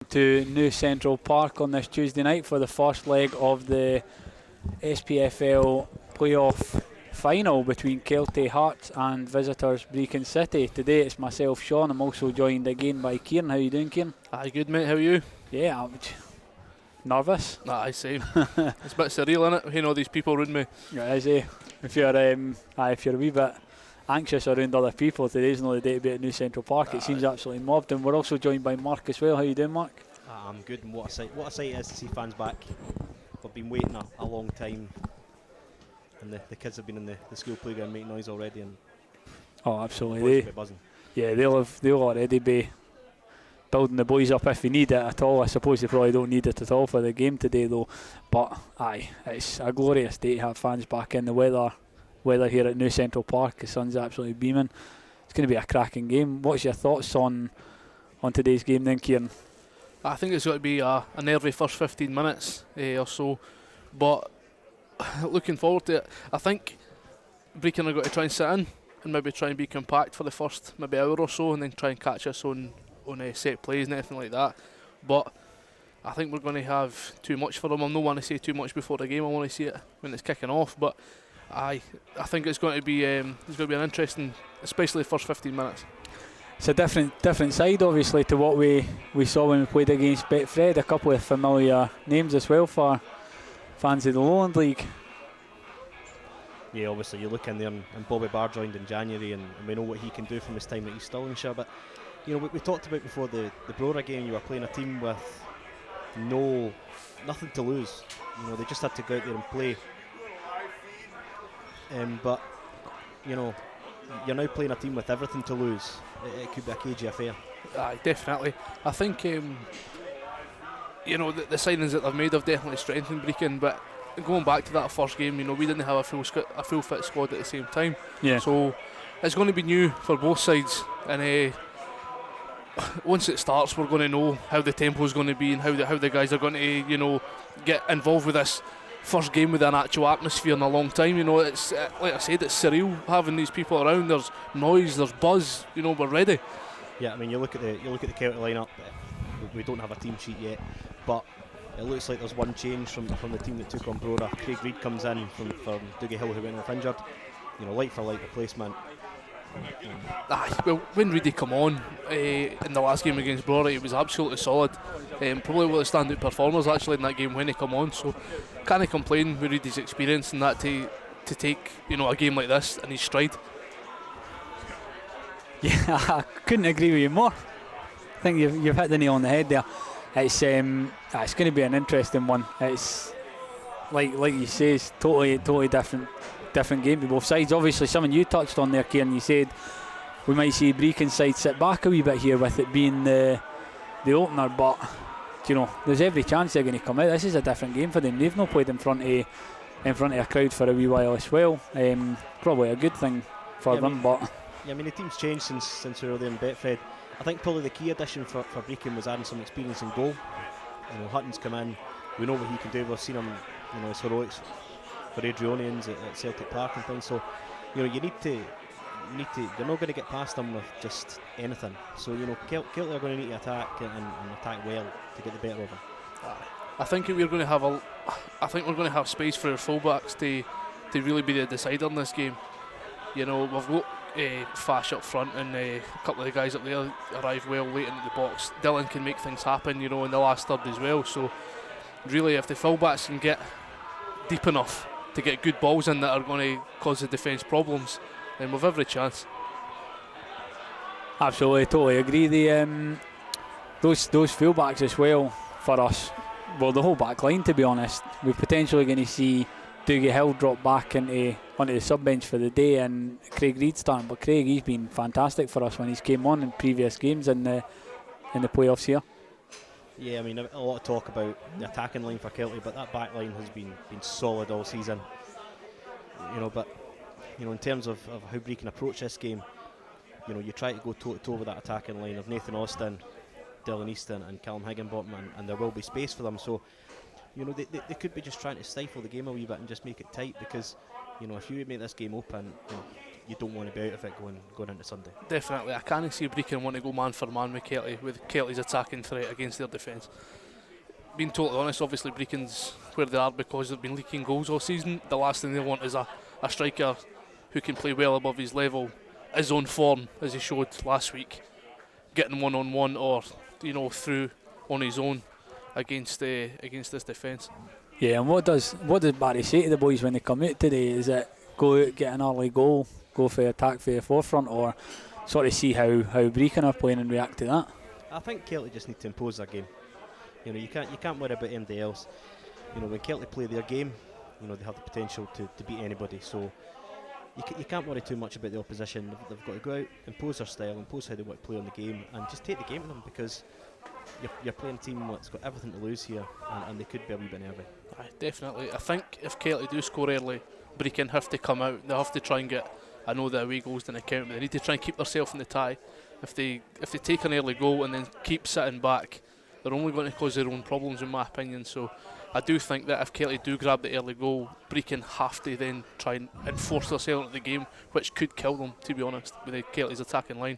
To New Central Park on this Tuesday night for the first leg of the SPFL playoff final between Kelty Hearts and visitors Brechin City. Today it's myself, Sean. I'm also joined again by Kieran. How you doing, Kieran? Aye, good mate, how are you? Yeah, I'm nervous. Aye, same. It's a bit surreal, innit? Hearing all these people around me. Yeah, is he? If you're a wee bit anxious around other people, today's not the day to be at New Central Park. It seems absolutely mobbed. And we're also joined by Mark as well. How you doing, Mark? I'm good, and what a sight it is to see fans back. We've been waiting a long time, and the kids have been in the school playground making noise already, and oh, absolutely. Buzzing. Yeah, they'll already be building the boys up if they need it at all. I suppose they probably don't need it at all for the game today though. But aye, it's a glorious day to have fans back in. The weather here at New Central Park, the sun's absolutely beaming. It's going to be a cracking game. What's your thoughts on today's game then, Kieran? I think it's got to be a nervy first 15 minutes or so, but looking forward to it. I think Brechin are going to try and sit in and maybe try and be compact for the first maybe hour or so, and then try and catch us on set plays and anything like that. But I think we're going to have too much for them. I don't want to say too much before the game. I want to see it when it's kicking off. But I think it's going to be an interesting, especially the first 15 minutes. It's a different side, obviously, to what we saw when we played against Betfred. A couple of familiar names as well for fans of the Lowland League. Yeah, obviously you look in there, and Bobby Barr joined in January, and we know what he can do from his time at East Stirlingshire. But you know, we talked about before the Brora game. You were playing a team with nothing to lose. You know, they just had to go out there and play. But you know, you're now playing a team with everything to lose. It could be a cagey affair. Aye, definitely. I think you know, the signings that they've made have definitely strengthened Brechin. But going back to that first game, you know, we didn't have a full fit squad at the same time. Yeah. So it's going to be new for both sides, and once it starts, we're going to know how the tempo is going to be and how the guys are going to, you know, get involved with this first game with an actual atmosphere in a long time. You know, it's like I said, it's surreal having these people around. There's noise, there's buzz. You know, we're ready. Yeah, I mean, you look at the Kelty lineup. We don't have a team sheet yet, but it looks like there's one change from the team that took on Brora. Craig Reid comes in from Dougie Hill, who went off injured. You know, like for like replacement. Well, when Reedy come on in the last game against Brora, he was absolutely solid. Probably one of the standout performers actually in that game when he come on. So can't complain with Reedy's experience and that to take, you know, a game like this in his stride. Yeah, I couldn't agree with you more. I think you've hit the nail on the head there. It's going to be an interesting one. It's like you say, it's totally different game to both sides. Obviously, something you touched on there, Kieran. You said we might see Brechin's side sit back a wee bit here with it being the opener, but you know, there's every chance they're going to come out. This is a different game for them. They've not played in front of a crowd for a wee while as well. Probably a good thing for them, but yeah, I mean, the team's changed since we were there in Betfred. I think probably the key addition for Brechin was adding some experience in goal. You know, Hutton's come in. We know what he can do. We've seen him, you know, his heroics for Adrionians at Celtic Park and things. So, you know, you need to. You're not going to get past them with just anything. So, you know, Kelty are going to need to attack and attack well to get the better of them. I think we're going to have space for our fullbacks to really be the decider in this game. You know, we've got Fash up front, and a couple of the guys up there arrive well late into the box. Dylan can make things happen, you know, in the last third as well. So really, if the fullbacks can get deep enough to get good balls in that are going to cause the defence problems, then we've every chance. absolutely, totally agree. Those fullbacks as well for us. Well, the whole back line, to be honest. We're potentially going to see Dougie Hill drop back onto the sub bench for the day, and Craig Reid starting. But Craig, he's been fantastic for us when he's came on in previous games in the playoffs here. Yeah, I mean, a lot of talk about the attacking line for Kelty, but that back line has been solid all season. You know, but you know, in terms of how Brechin approach this game, you know, you try to go toe to toe with that attacking line of Nathan Austin, Dylan Easton, and Callum Higginbottom, and there will be space for them. So, you know, they could be just trying to stifle the game a wee bit and just make it tight, because, you know, if you make this game open, you know, you don't want to be out of it going into Sunday. Definitely, I can't see Brechin want to go man for man with Kelty, with Kelty's attacking threat against their defence. Being totally honest, obviously Brechin's where they are because they've been leaking goals all season. The last thing they want is a striker who can play well above his level, his own form, as he showed last week, getting one-on-one or through on his own against this defence. Yeah, and what does Barry say to the boys when they come out today? Is it go out, get an early goal, go for attack for the forefront, or sort of see how Brechin are playing and react to that? I think Kelty just need to impose their game. You can't worry about anybody else. When Kelty play their game, they have the potential to beat anybody. So you can't worry too much about the opposition. They've got to go out, impose their style, impose how they want to play on the game, and just take the game to them, because you're playing a team that's got everything to lose here, and they could be a wee bit nervy. Aye, definitely. I think if Kelty do score early, Brechin have to come out. They have to try and get. I know the away goals didn't count, but they need to try and keep themselves in the tie. If they take an early goal and then keep sitting back, they're only going to cause their own problems, in my opinion. So I do think that if Kelty do grab the early goal, Brechin have to then try and enforce themselves into the game, which could kill them, to be honest, with the Kelty's attacking line.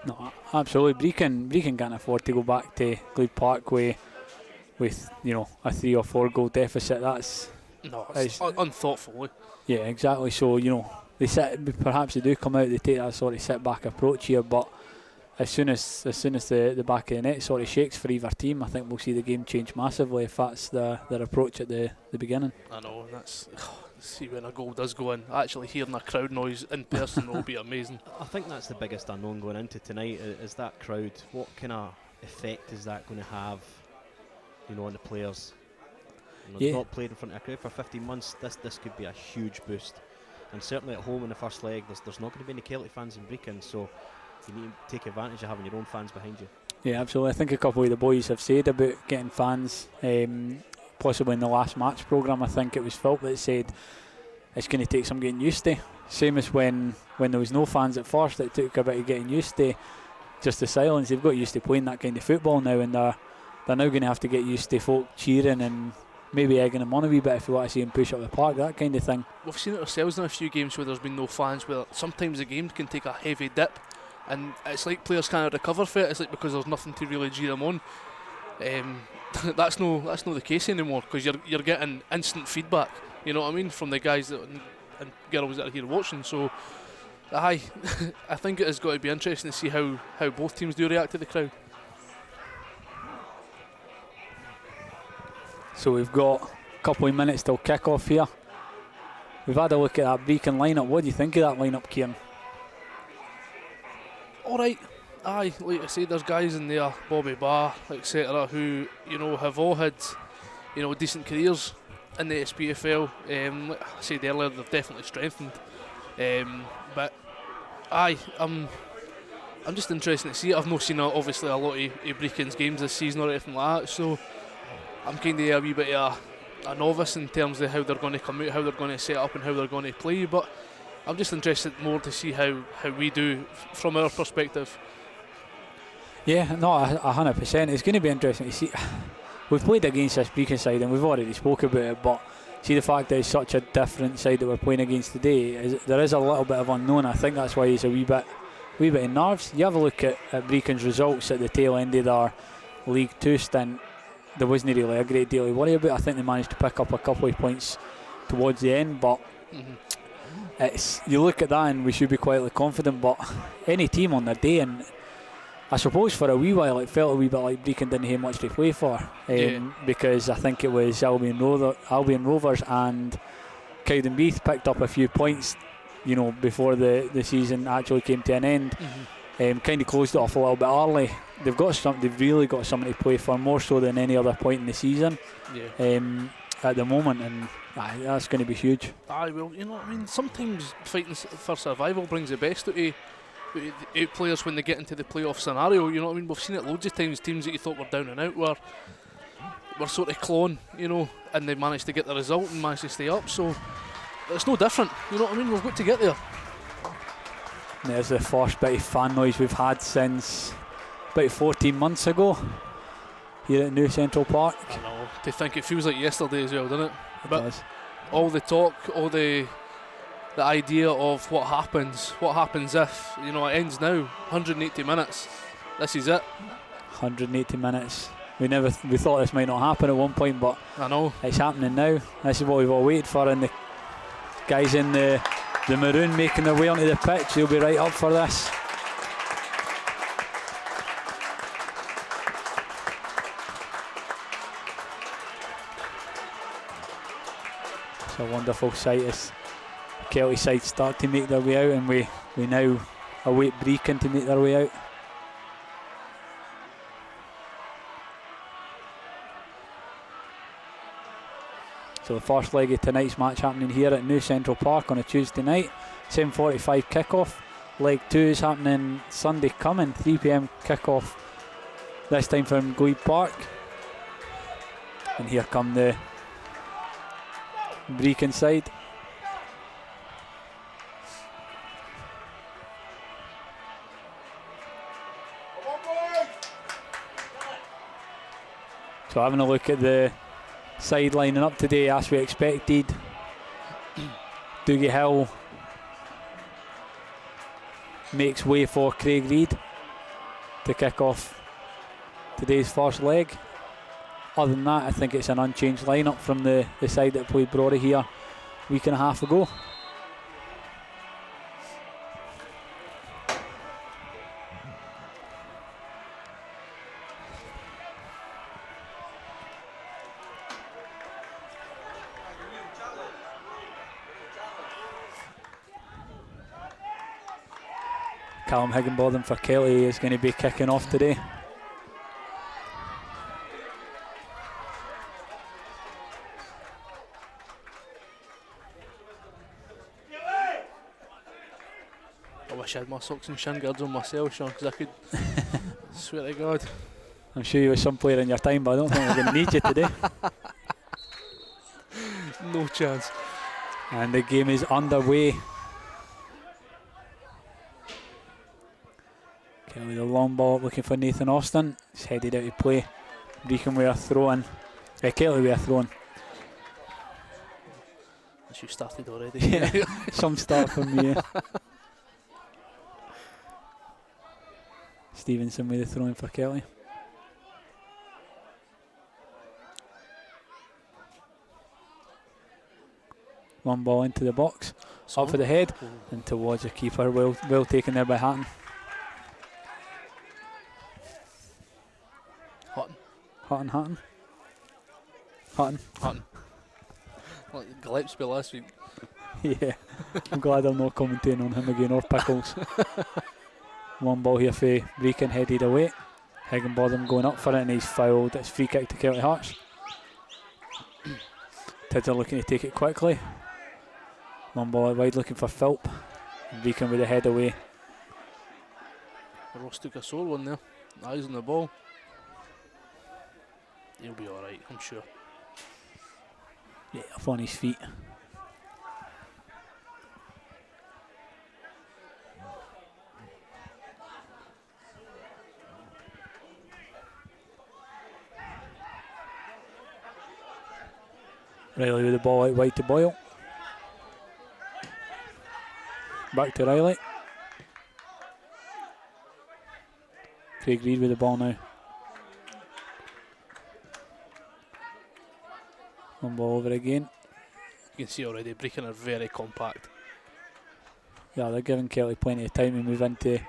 No, absolutely. Brechin can't afford to go back to Glebe Park with a 3 or 4 goal deficit. That's unthoughtful. Yeah, exactly. So perhaps they do come out, they take that sort of sit back approach here, but as soon as the back of the net sort of shakes for either team, I think we'll see the game change massively if that's their approach at the beginning. I know, that's see when a goal does go in, actually hearing a crowd noise in person will be amazing. I think that's the biggest unknown going into tonight, is that crowd. What kind of effect is that going to have, on the players? They've not played in front of a crowd for 15 months. This could be a huge boost, and certainly at home in the first leg, there's not going to be any Kelty fans in Brechin, so you need to take advantage of having your own fans behind you. Yeah, absolutely. I think a couple of the boys have said about getting fans, possibly in the last match programme. I think it was Philp that said it's going to take some getting used to. Same as when there was no fans at first, it took a bit of getting used to just the silence. They've got used to playing that kind of football now, and they're now going to have to get used to folk cheering and maybe egging them on a wee bit if you want to see them push up the park, that kind of thing. We've seen it ourselves in a few games where there's been no fans, where sometimes the game can take a heavy dip, and it's like players can't recover for it. It's like because there's nothing to really cheer them on. That's no the case anymore, because you're getting instant feedback, you know what I mean, from the guys and girls that are here watching. So I think it has got to be interesting to see how both teams do react to the crowd. So we've got a couple of minutes till kick-off here. We've had a look at that Brechin lineup. What do you think of that lineup, Kieran? Alright, aye, like I say, there's guys in there, Bobby Barr, etc., who, have all had, decent careers in the SPFL. Like I said earlier, they've definitely strengthened. But aye, I'm just interested to see it. I've not seen obviously a lot of Brechin's games this season or anything like that, so I'm kind of a wee bit of a novice in terms of how they're going to come out, how they're going to set up and how they're going to play, but I'm just interested more to see how we do from our perspective. Yeah, no, 100%. It's going to be interesting to see. We've played against this Brechin side and we've already spoke about it, but see the fact that it's such a different side that we're playing against today, there is a little bit of unknown. I think that's why he's a wee bit in nerves. You have a look at Brechin's results at the tail end of their League 2 stint. There wasn't really a great deal to worry about. I think they managed to pick up a couple of points towards the end, but you look at that and we should be quietly confident, but any team on their day, and I suppose for a wee while it felt a wee bit like Brechin didn't have much to play for, because I think it was Albion Rovers and Cowdenbeath picked up a few points, before the season actually came to an end. Kind of closed it off a little bit early. They've really got something to play for, more so than any other point in the season at the moment, and that's going to be huge. Well, sometimes fighting for survival brings the best out of players when they get into the playoff scenario. You know what I mean? We've seen it loads of times. Teams that you thought were down and out were sort of clawing, and they managed to get the result and managed to stay up. So it's no different. You know what I mean? We've got to get there. There's the first bit of fan noise we've had since about 14 months ago here at New Central Park. I know. To think it feels like yesterday as well, doesn't it? It but does. All the talk, all the the idea of what happens if, you know, it ends now. 180 minutes. This is it. 180 minutes. We thought this might not happen at one point, but I know it's happening now. This is what we've all waited for, and the guys in the maroon making their way onto the pitch, they'll be right up for this. It's a wonderful sight as Kelty side start to make their way out, and we now await Brechin to make their way out. So the first leg of tonight's match happening here at New Central Park on a Tuesday night, 7:45 kickoff. Leg 2 is happening Sunday coming, 3 p.m. kickoff, this time from Glebe Park. And here come the Brechin side. So having a look at the side lining up today as we expected. Dougie Hill makes way for Craig Reid to kick off today's first leg. Other than that, I think it's an unchanged lineup from the side that played Brora here a week and a half ago. Callum Higginbotham for Kelty is going to be kicking off today. I wish I had my socks and shin guards on myself, Sean, because I could swear to God. I'm sure you were some player in your time, but I don't think we're going to need you today. No chance. And the game is underway. Kelly the long ball looking for Nathan Austin. It's headed out to play. Brechin with a throw in. Kelly with a throw in. You started already. Yeah, some start from me. Stevenson with the throw in for Kelly. One ball into the box. Up for the head and towards the keeper. Well taken there by Hatton. Hutton. Like Gillespie last week. Yeah, I'm glad I'm not commentating on him again, or Pickles. One ball here for Brechin, headed away. Higginbotham going up for it, and he's fouled. It's free kick to Kelty Hearts. Tids are looking to take it quickly. One ball out wide looking for Philp. Brechin with the head away. Ross took a sore one there. Eyes on the ball. He'll be alright, I'm sure. Yeah, up on his feet. Riley with the ball out wide to Boyle. Back to Riley. Craig Reid with the ball now. One ball over again. You can see already Brechin are very compact. Yeah, they're giving Kelty plenty of time to move into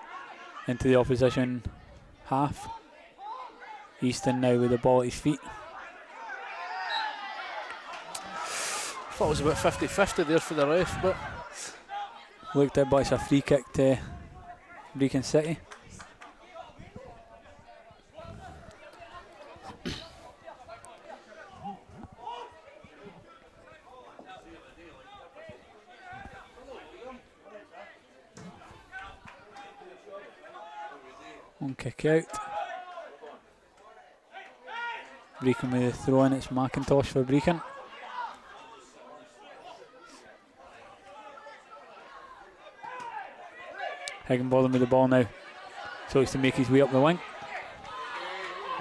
the opposition half. Easton now with the ball at his feet. Thought it was about 50-50 there for the ref, but Looked at, but it's a free kick to Brechin City. One kick out. Brechin with the throw in, it's McIntosh for Brechin. Higginbotham with the ball now. So he's to make his way up the wing.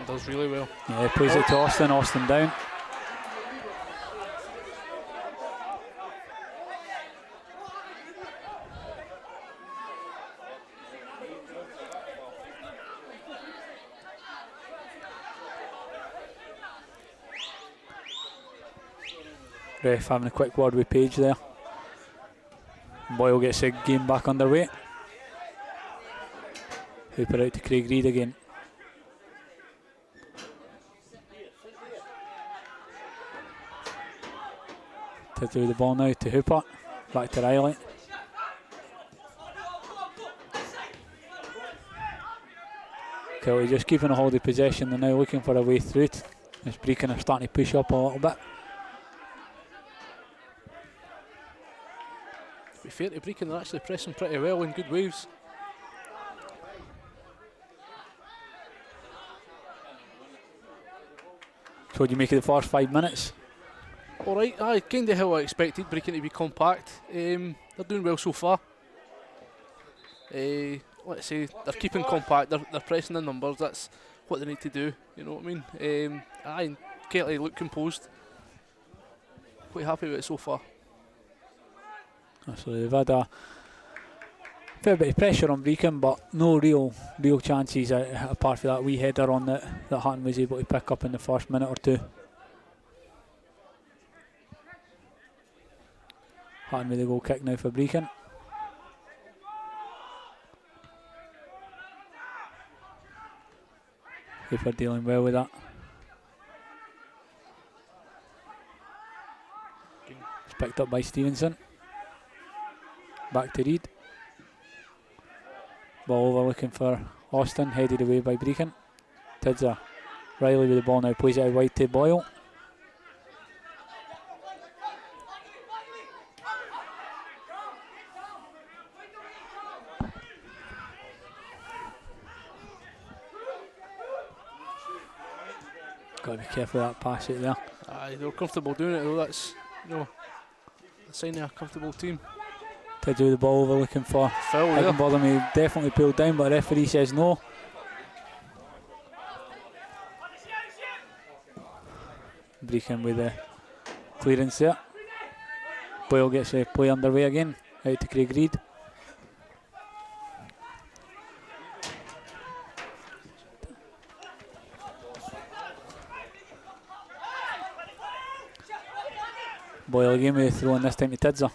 he does really well. Yeah, plays it to Austin, Austin down. Ref having a quick word with Page there. Boyle gets the game back underway. Hooper out to Craig Reid again. To do the ball now to Hooper. Back to Riley. Kelty just keeping a hold of possession. They're now looking for a way through it. As Brechin are starting to push up a little bit. To be fair to Brechin, they're actually pressing pretty well in good waves. So what do you make of the first 5 minutes? Alright, kind of how I expected Brechin to be compact. They're doing well so far. Let's say they're keeping compact, they're pressing the numbers, that's what they need to do, you know what I mean? Kelty look composed. Quite happy with it so far. So they've had a fair bit of pressure on Brechin, but no real chances apart from that wee header on that Hutton was able to pick up in the first minute or two. Hutton with the goal kick now for Brechin. Hooper dealing well with that. It's picked up by Stevenson. Back to Reid. Ball over looking for Austin, headed away by Brechin. Tidser. Riley with the ball now, plays it out wide to Boyle. Got to be careful of that pass out there. They were comfortable doing it though, that's a sign of a comfortable team. Tidser with the ball over looking for Foul there. Higginbotham. He definitely pulled down, but the referee says no. Brechin with the clearance there. Boyle gets the play underway again. Out to Craig Reid. Boyle again with the throw in this time to Tidser.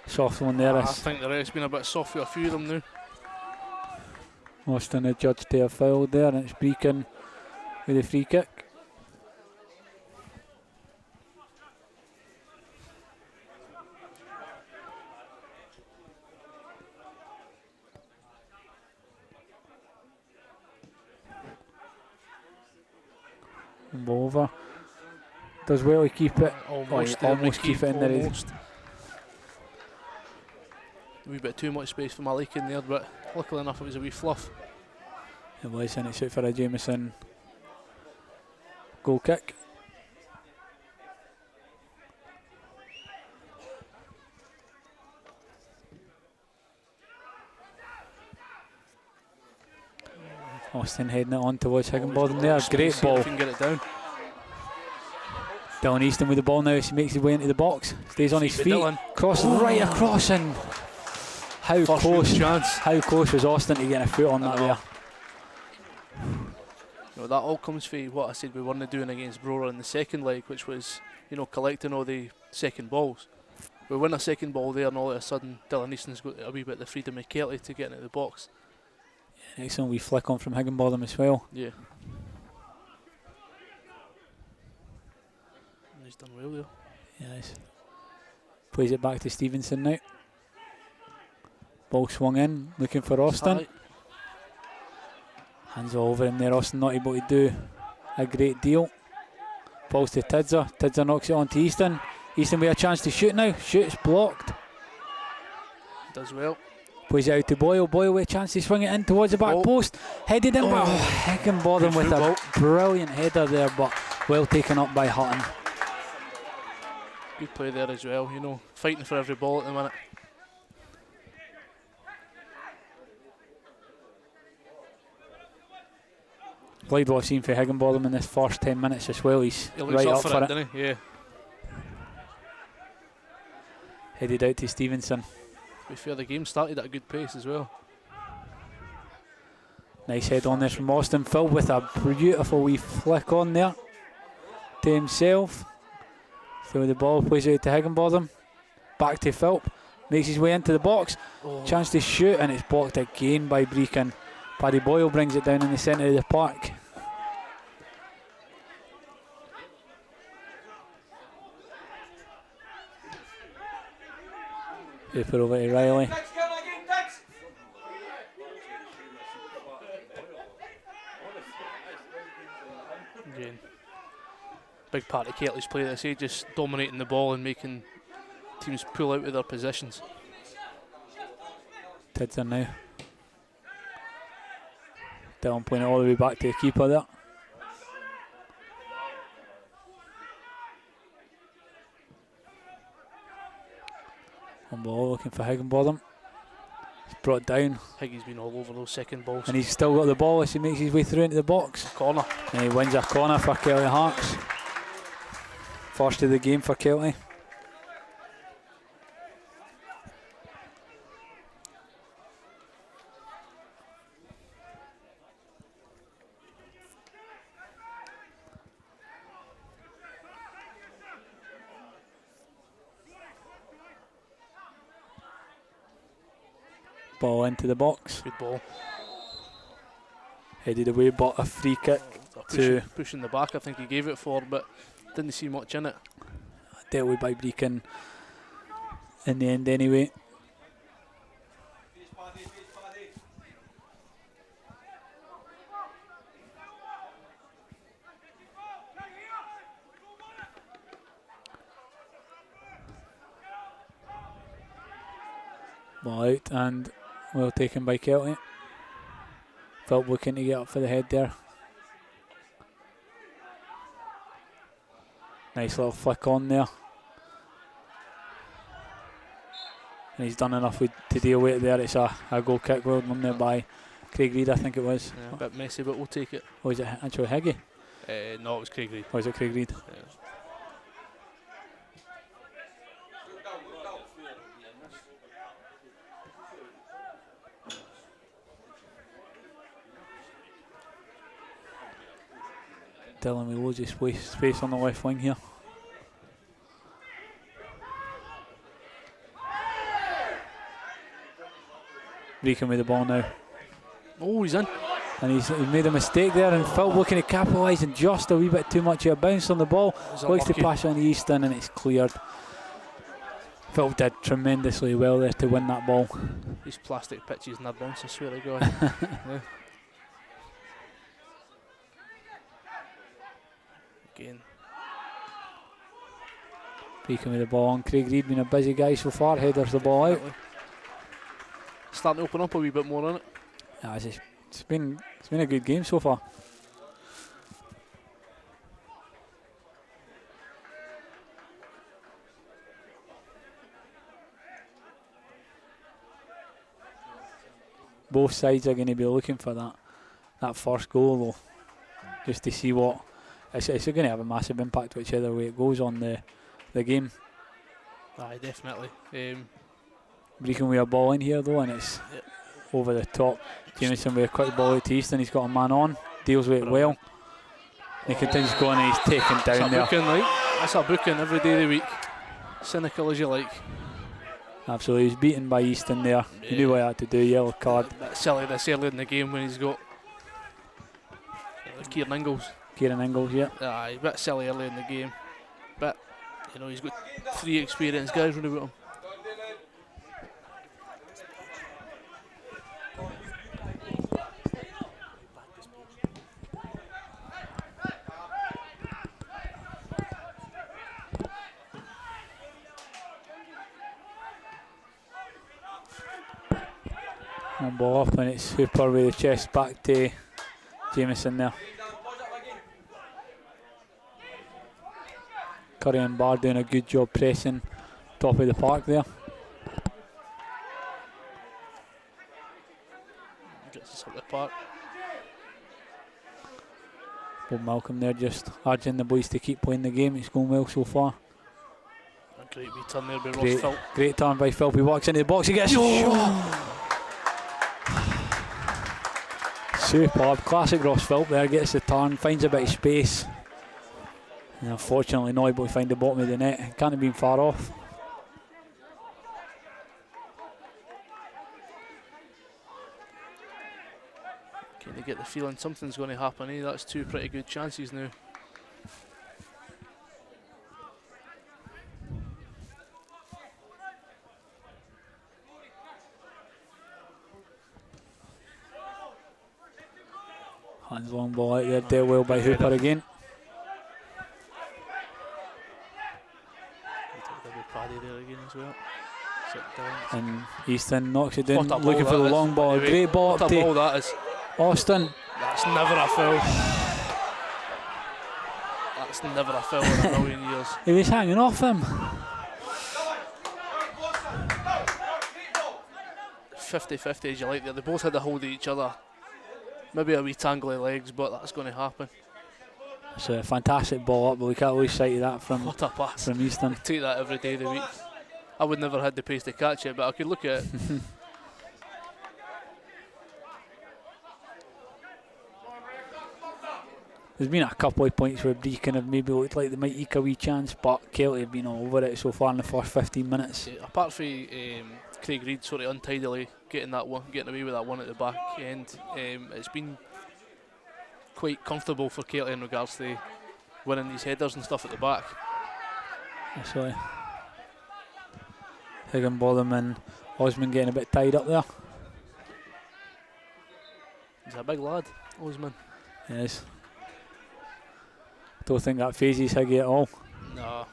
Soft one there. I think the ref's been a bit soft with a few of them now. Austin adjudged to a foul there, and it's Brechin with a free kick. Ball over. Does well to keep it. Almost keep it in there. Almost. A wee bit too much space for Malik in there, but luckily enough it was a wee fluff. It was, and it's out for a Jameson goal kick. Austin heading it on towards Higginbotham there. Great ball. If he can get it down. Dylan Easton with the ball now as he makes his way into the box. Stays on his feet. Crosses right across, and how close was Austin to get a foot on that there? No, that all comes from what I said we weren't doing against Brora in the second leg, which was, collecting all the second balls. We win a second ball there, and all of a sudden Dylan Easton's got a wee bit of the freedom of Kelty to get into the box. Yeah, excellent wee flick on from Higginbotham as well. Yeah. And he's done well there. Yes. Plays it back to Stevenson now. Ball swung in, looking for Austin. Hands all over him there. Austin not able to do a great deal. Balls to Tidser. Tidser knocks it on to Easton. Easton with a chance to shoot now. Shoots blocked. Does well. Plays it out to Boyle. Boyle with a chance to swing it in towards the back post. Headed in, but Higginbotham with a brilliant header there, but well taken up by Hutton. Good play there as well, fighting for every ball at the minute. Like what I've seen for Higginbotham in this first 10 minutes as well. He's He looks right up for it, doesn't he? Yeah. Headed out to Stevenson. To be fair, the game started at a good pace as well. Nice head on there from Austin. Phil with a beautiful wee flick on there to himself. So the ball plays out to Higginbotham. Back to Philp. Makes his way into the box. Oh. Chance to shoot, and it's blocked again by Brechin. Paddy Boyle brings it down in the centre of the park. Paper over to Riley. Again, big part of Kelty's play this, just dominating the ball and making teams pull out of their positions. Tids are now. Dylan playing it all the way back to the keeper there. On ball looking for Higginbotham. He's brought down. Higgy's been all over those second balls. And he's still got the ball as he makes his way through into the box. Corner. And he wins a corner for Kelty Hearts. First of the game for Kelty. Ball into the box. Good ball. Headed away, but a free kick to pushing the back, I think he gave it for, but didn't see much in it. Dealt with by Brechin in the end anyway. Ball out and well taken by Kelty. Philp looking to get up for the head there. Nice little flick on there. And he's done enough to deal with it there. It's a goal kick, well done there by Craig Reid, I think it was. Yeah, a bit messy, but we'll take it. Was it actually Higgy? No, it was Craig Reid. Or was it Craig Reid? Yeah. Dylan with loads of space on the left wing here. Brechin with the ball now. Oh, he's in. And he's made a mistake there, and Phil looking to capitalise, and just a wee bit too much of a bounce on the ball. Looks to pass on the Easton, and it's cleared. Phil did tremendously well there to win that ball. These plastic pitches and their bounce, I swear to God. Yeah. Again. Brechin with the ball on. Craig Reid being a busy guy so far. Headers the ball out. Starting to open up a wee bit more on it. Yeah, it's been a good game so far. Both sides are going to be looking for that first goal though, just to see what it's going to have a massive impact whichever way it goes on the game. Aye, definitely. Brechin with a ball in here though, and it's over the top. Jameson with a quick ball out to Easton. He's got a man on, deals with it well. He continues going, and he's taken down there. Booking, like, that's a booking every day of the week. Cynical as you like. Absolutely, he's beaten by Easton there. Yeah. He knew what he had to do. Yellow card. Bit silly this early in the game when he's got Kieran Ingalls. Kieran Ingalls, yeah. Aye, a bit silly early in the game, but you know he's got 3 experienced guys running with him. On ball up, and it's Hooper with the chest back to Jameson there. Curry and Barr doing a good job pressing top of the park there. Gets us up the park. Bob Malcolm there just urging the boys to keep playing the game. It's going well so far. A great wee turn there by Ross Philp. Great turn by Philp. He walks into the box. He gets superb. Classic Ross Philp there. Gets the turn. Finds a bit of space. And unfortunately not able to find the bottom of the net. Can't have been far off. Can you get the feeling something's going to happen, eh? That's two pretty good chances now. Hands long ball out there, dealt well by Hooper again. Paddy there again as well. And Easton knocks it in, What a looking ball for the that long is. ball. Anyway, Great ball what up a to ball that is. Austin. That's never a foul. That's never a foul in a million years. He was hanging off him. 50-50 as you like there. They both had a hold of each other. Maybe a wee tangle of legs, but that's going to happen. It's a fantastic ball up, but we can't lose sight of that from What a pass. Easton. I take that every day of the week. I would never had the pace to catch it, but I could look at it. There's been a couple of points where Brechin have maybe looked like they might eke a wee chance, but Kelty have been all over it so far in the first 15 minutes. Yeah, apart from Craig Reid sort of untidily getting away with that one at the back end, it's been quite comfortable for Kelty in regards to winning these headers and stuff at the back. Actually, Higginbotham and Osman getting a bit tied up there. He's a big lad, Osman. Yes. Don't think that phases Higgy at all. No.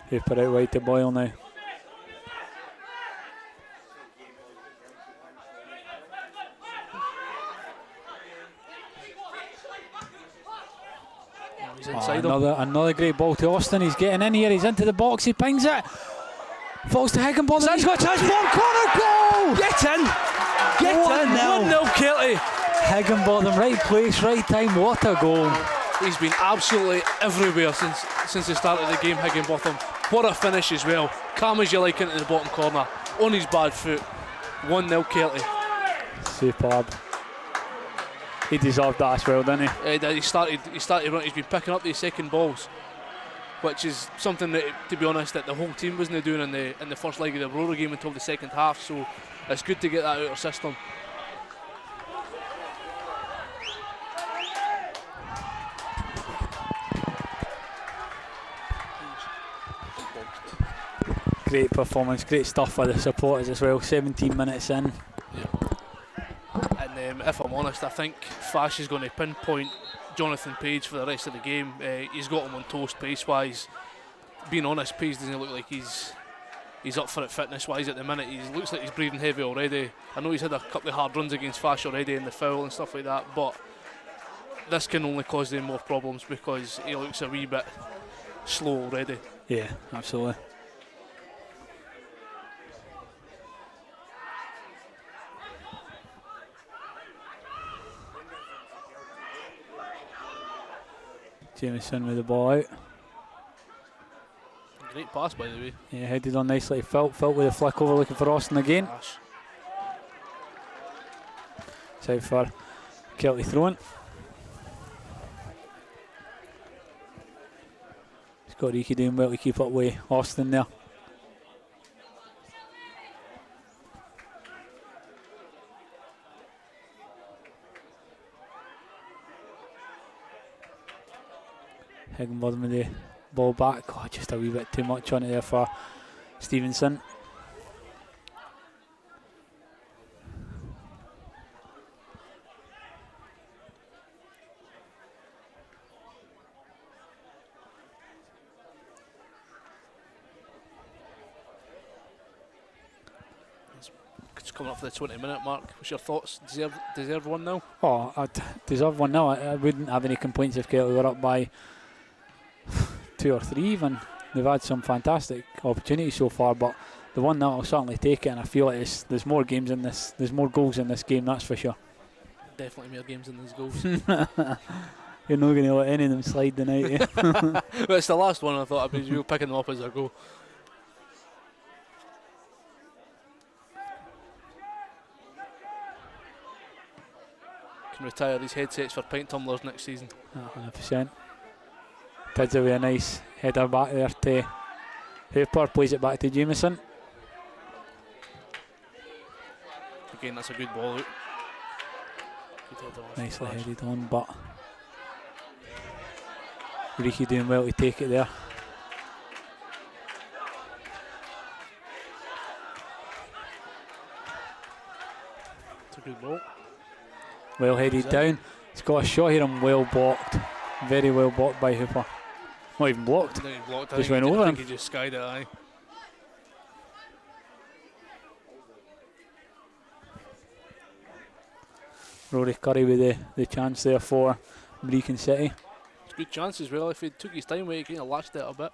Hooper out wide to Boyle now. He's inside him. Another great ball to Austin. He's getting in here. He's into the box. He pings it. Falls to Higginbotham. He's got a chance. One corner goal. Get in. Get in. 1-0 Kelty. Higginbotham, right place, right time. What a goal. He's been absolutely everywhere since the start of the game, Higginbotham. What a finish as well. Calm as you like into the bottom corner. On his bad foot. 1-0 Kelty. Superb. He deserved that as well, didn't he? He started running. He's been picking up these second balls, which is something that, to be honest, that the whole team wasn't doing in the first leg of the Aurora game until the second half. So it's good to get that out of our system. Great performance, great stuff for the supporters as well. 17 minutes in. And if I'm honest, I think Fash is going to pinpoint Jonathan Page for the rest of the game. He's got him on toast pace-wise. Being honest, Page doesn't look like he's up for it fitness-wise at the minute. He looks like he's breathing heavy already. I know he's had a couple of hard runs against Fash already in the foul and stuff like that, but this can only cause them more problems because he looks a wee bit slow already. Yeah, absolutely. Jameson with the ball out. Great pass, by the way. Yeah, headed on nicely. Philp with a flick over, looking for Austin again. It's out for Kelty throwing. Scott Reekie doing well to keep up with Austin there. Higginbotham with the ball back. Oh, just a wee bit too much on it there for Stevenson. It's coming up for the 20-minute mark. What's your thoughts? Deserve one now? Oh, I'd deserve one now. I wouldn't have any complaints if Kelty were up by 2 or 3 even. They've had some fantastic opportunities so far, but the 1-0 I'll certainly take it, and I feel like there's more games in this, there's more goals in this game, that's for sure. definitely more games than there's goals. You're not going to let any of them slide tonight, eh? But it's the last one I thought I'd be real picking them up as I go. Can retire these headsets for pint tumblers next season. 100%. Tids away a nice header back there to Hooper, plays it back to Jameson. Again, that's a good ball out. Good header off the Nicely flash. headed on, but Ricky doing well to take it there. It's a good ball. Well headed down. He's got a shot here and well blocked. Very well blocked by Hooper. Not even blocked. Didn't even block it. Just went over I him. think he just skied it, aye. Rory Curry with the chance there for Brechin City. It's a good chance as well. If he took his time away, he kind of latched it a bit.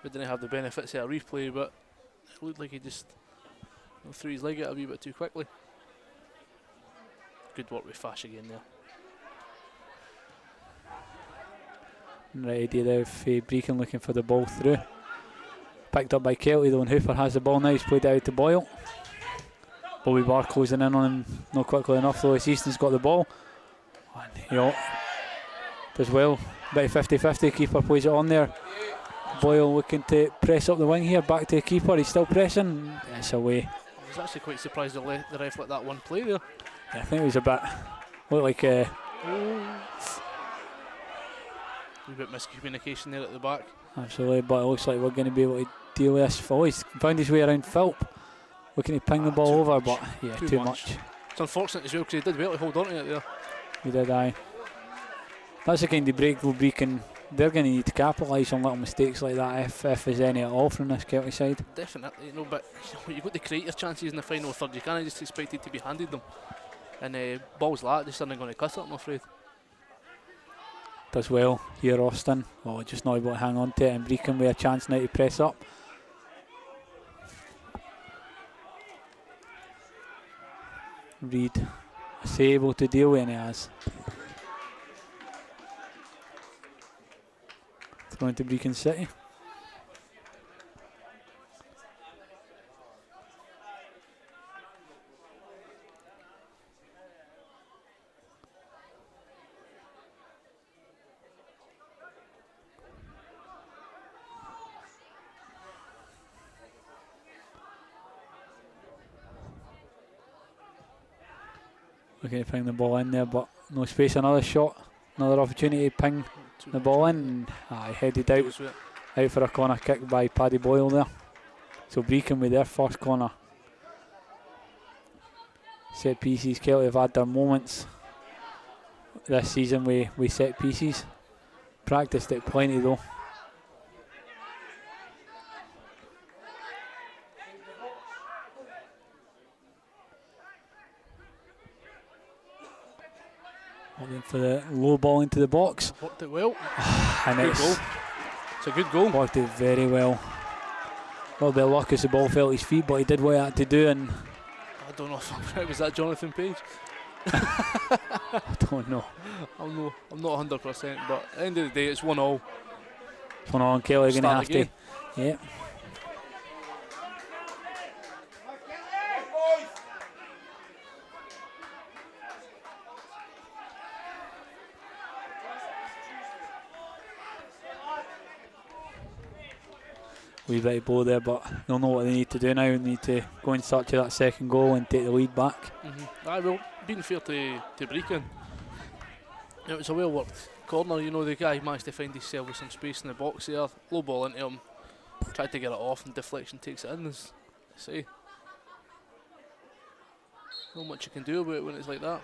But didn't have the benefits of a replay, but it looked like he just threw his leg out a wee bit too quickly. Good work with Fash again there. Right idea there of Brechin looking for the ball through. Picked up by Kelty though, and Hooper has the ball now. He's played it out to Boyle. Bobby Barr closing in on him not quickly enough though. Easton's got the ball. And does well. Bit of 50-50. Keeper plays it on there. Boyle looking to press up the wing here. Back to the keeper. He's still pressing. It's away. I was actually quite surprised the ref let that one play there. I think it was a bit. Looked like A wee bit miscommunication there at the back. absolutely, but it looks like we're going to be able to deal with this. Oh, he's found his way around Philp. Looking to ping the ball over, much. but yeah, too much. It's unfortunate as well because he did well to hold on to it there. He did, aye. That's the kind of break though Brechin. They're going to need to capitalise on little mistakes like that if there's any at all from this Kelty side. Definitely, but you've got to create your chances in the final third. You can't just expect it to be handed them. And balls like that just aren't going to cut it, I'm afraid. Does well here, Austin. Oh, just not able to hang on to it, and Brechin with a chance now to press up. Reid is able to deal with it, and he has. Thrown to Brechin City. Looking to ping the ball in there, but no space. Another shot, another opportunity to ping the ball in. And, headed out for a corner kick by Paddy Boyle there. So Brechin with their first corner. Set pieces. Kelty have had their moments this season with set pieces. Practiced it plenty though. Looking for the low ball into the box. Worked it well. And Good goal. It's a good goal. Worked it very well. A little bit of luck as the ball fell at his feet, but he did what he had to do, and I don't know if I'm right. Was that Jonathan Page? I don't know. I'm not 100%, but at the end of the day, it's 1-1. It's 1-1. Kelty going to have to. Yeah. Wee bit of blow there, but they'll know what they need to do now. They need to go in search of that second goal and take the lead back. Aye, well, being fair to Brechin, it was a well worked corner. You know, the guy managed to find himself with some space in the box there. Low ball into him, tried to get it off, and deflection takes it in. As I say, not much you can do about it when it's like that.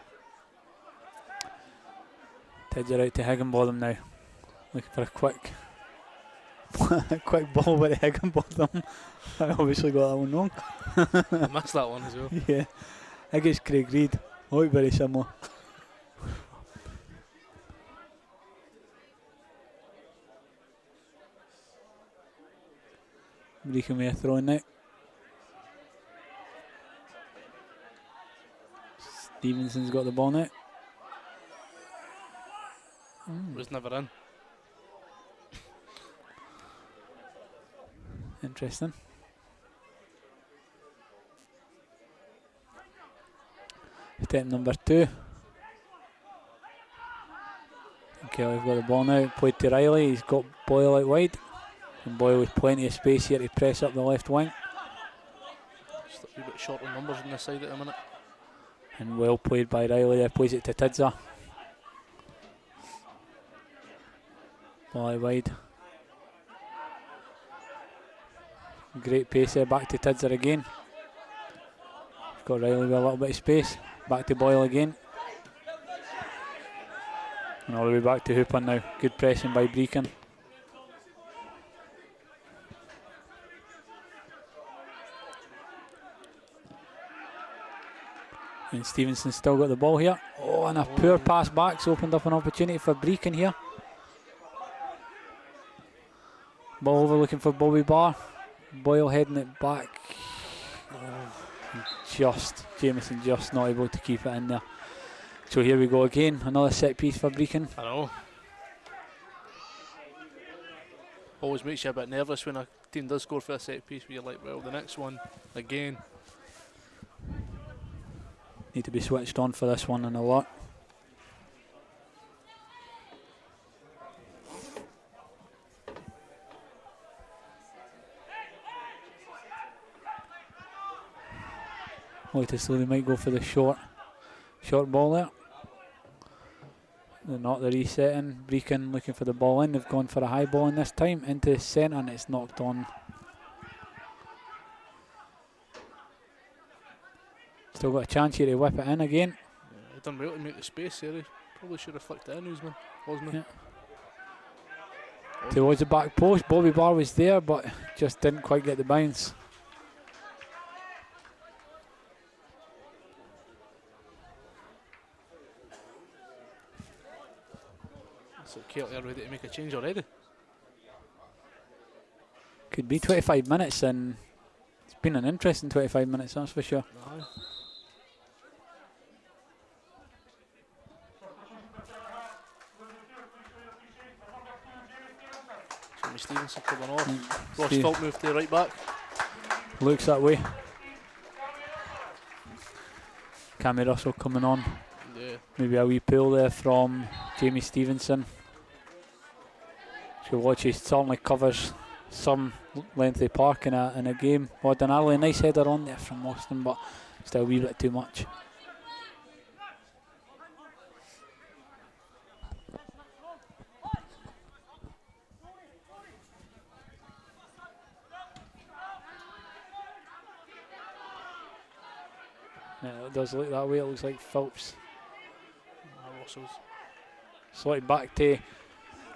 Tids are out to Higginbotham now. Looking for a quick ball with Higginbotham. I obviously got that one wrong. I missed that one as well. Yeah. I guess Craig Reid. Look very similar. Brechin with a throw in now. Stevenson's got the ball now. Was never in. Interesting. Step number 2. Kelly's got the ball now. Played to Riley. He's got Boyle out wide. And Boyle with plenty of space here to press up the left wing. Just a wee bit short on numbers on the side at the minute. And well played by Riley there. Plays it to Tidser. Ball out wide. Great pace there. Back to Tidser again. Got Riley with a little bit of space. Back to Boyle again. And all the way back to Hooper now. Good pressing by Brechin. And Stevenson's still got the ball here. Oh, and a poor pass back's opened up an opportunity for Brechin here. Ball over looking for Bobby Barr. Boyle heading it back. Jameson just not able to keep it in there. So here we go again, another set piece for Brechin. I know. Always makes you a bit nervous when a team does score for a set piece, where you're like, well, the next one again. Need to be switched on for this one and a lot. Look slowly might go for the short ball there. They're not the resetting. Brechin looking for the ball in. They've gone for a high ball in this time into the centre and it's knocked on. Still got a chance here to whip it in again. Yeah, he done well to make the space here. He probably should have flicked it in, Usman, wasn't he? Yeah. Towards the back post. Bobby Barr was there but just didn't quite get the bounce. So Kelty are ready to make a change already. Could be 25 minutes and it's been an interesting 25 minutes, that's for sure. Aye. Jimmy Stevenson coming off. Ross Felt moved to the right back. Looks that way. Cammy Russell coming on. Yeah. Maybe a wee pull there from Jamie Stevenson. So watch, he certainly covers some length of park in a game. Ordinarily nice header on there from Austin, but still a wee bit too much. Yeah, it does look that way. It looks like Phelps. Russell's. Slotted back to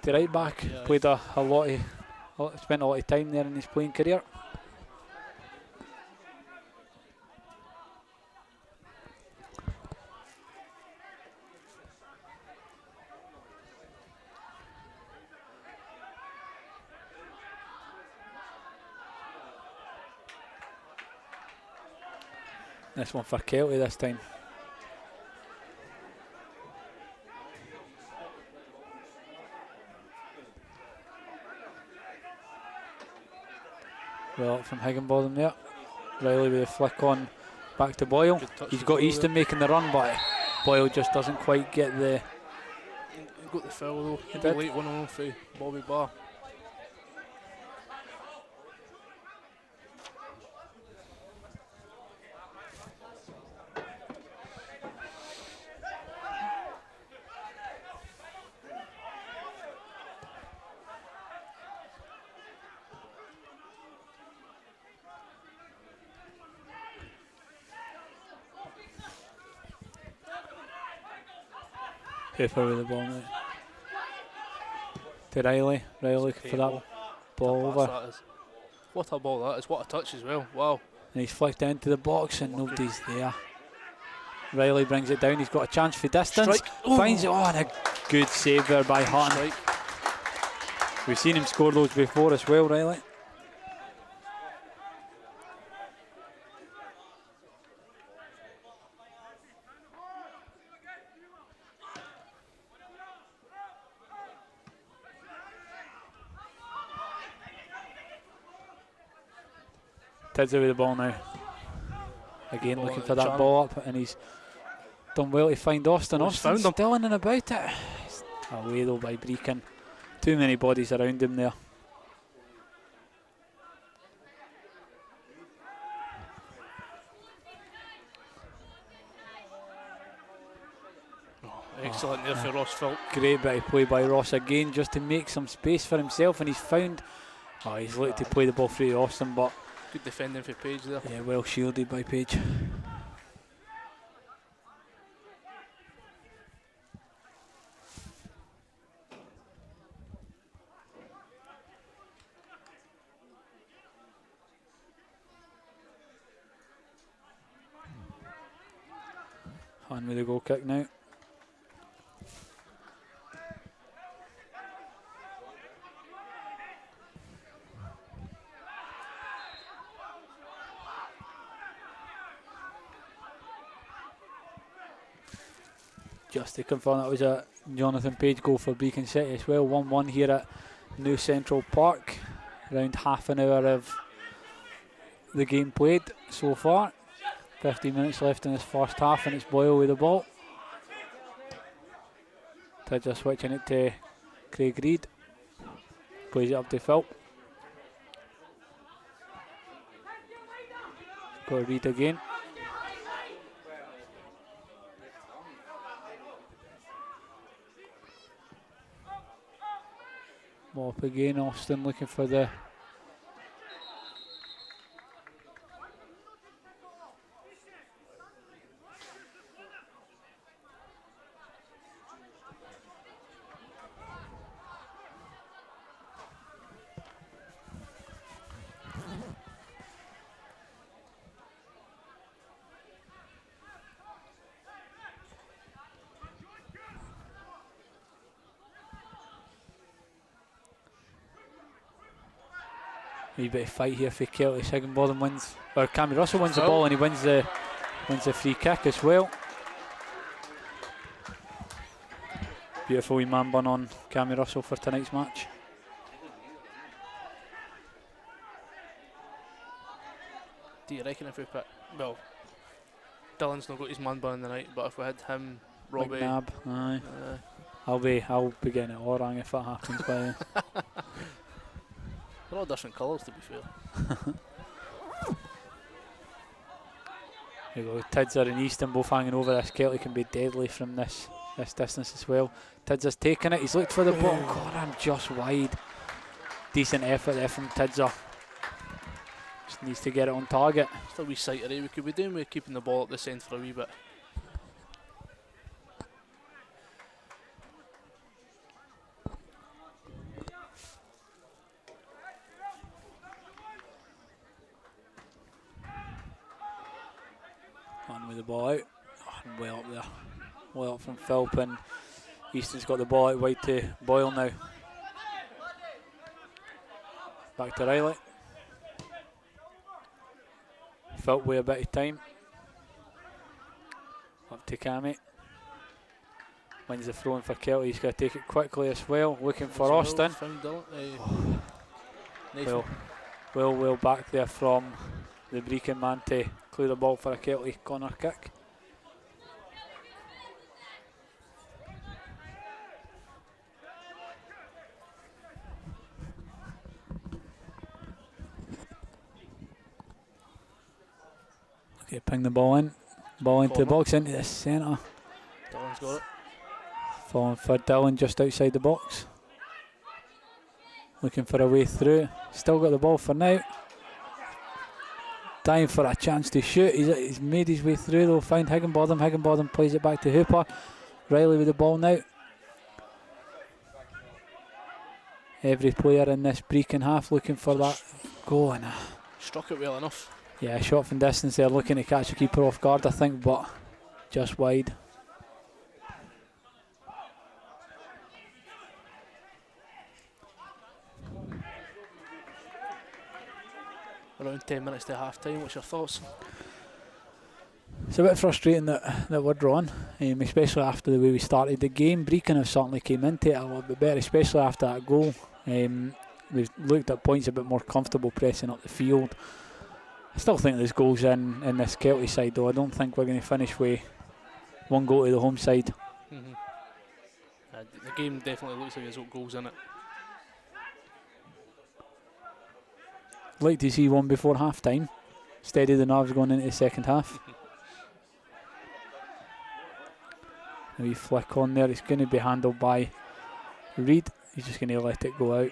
right back. Yeah, Played a lot of, spent a lot of time there in his playing career. This one for Kelty this time. Well up from Higginbotham there. Riley with a flick on back to Boyle. He's got Easton making the run, but Boyle just doesn't quite get the... He got the foul though. He The did. late one on for Bobby Barr. Hooper with the ball now. To Riley. Riley looking for that ball over. That is. What a ball that is. What a touch as well. Wow. And he's flicked into the box and nobody's there. Riley brings it down. He's got a chance for distance. Strike. Finds it. Oh, and a good save there by Hutton. We've seen him score those before as well, Riley. Tidser with the ball now. Again Ball looking at for the that channel. ball up, and he's done well to find Austin. Oh, he's Austin's found him. still in and about it. It's away though by Brechin. Too many bodies around him there. Excellent there for Ross Philp. Great bit of play by Ross again, just to make some space for himself, and he's found. Oh, he's looked to play the ball through to Austin, but Good defending for Page there. yeah, well shielded by Page. On with the goal kick now. Just to confirm, that was a Jonathan Page goal for Brechin City as well. 1-1 here at New Central Park. Around half an hour of the game played so far. 15 minutes left in this first half, and it's Boyle with the ball. Tidger switching it to Craig Reid. Plays it up to Philp. Got Reid again. Mop again, Austin looking for the wee bit of fight here for Kelty. Higginbotham wins, or Cammy Russell wins the ball, and he wins the free kick as well. Beautiful wee man bun on Cammy Russell for tonight's match. Do you reckon if we put, well, Dylan's not got his man bun in the night, but if we had him, Robbie, McNabb, aye. I'll be getting it orang if that happens by then. they're all different colours to be fair. There you go, Tidser and Easton both hanging over this. Kelty can be deadly from this distance as well. Tidser's taken it, he's looked for the ball. God, I'm just wide. Decent effort there from Tidser. Just needs to get it on target. Just a wee sight array we could be doing with keeping the ball at this end for a wee bit. On with the ball out. Oh, and well up there. Well up from Philp, and Easton's got the ball out wide to Boyle now. Back to Riley. Philp with a bit of time. Up to Cammy. Wins the throw in for Kelty. He's got to take it quickly as well. Looking for Austin. Well back there from the Brechin man to clear the ball for a Kelty corner kick. Okay, ping the ball in. Ball into the box, into the centre. Dylan's got it. Falling for Dylan just outside the box. Looking for a way through. Still got the ball for now. Dying for a chance to shoot. He's made his way through though. Found Higginbotham. Higginbotham plays it back to Hooper. Riley with the ball now. Every player in this Brechin half looking for that goal. And Struck it well enough. yeah, shot from distance there, looking to catch the keeper off guard, I think, but just wide. Around 10 minutes to half time. What's your thoughts? It's a bit frustrating that we're drawn, especially after the way we started the game. Brechin have certainly came into it a little bit better, especially after that goal. We've looked at points a bit more comfortable pressing up the field. I still think there's goals in this Kelty side, though. I don't think we're going to finish with one goal to the home side. The game definitely looks like there's got goals in it. Like to see one before half time. Steady the nerves going into the second half. A wee flick on there. It's going to be handled by Reid. He's just going to let it go out.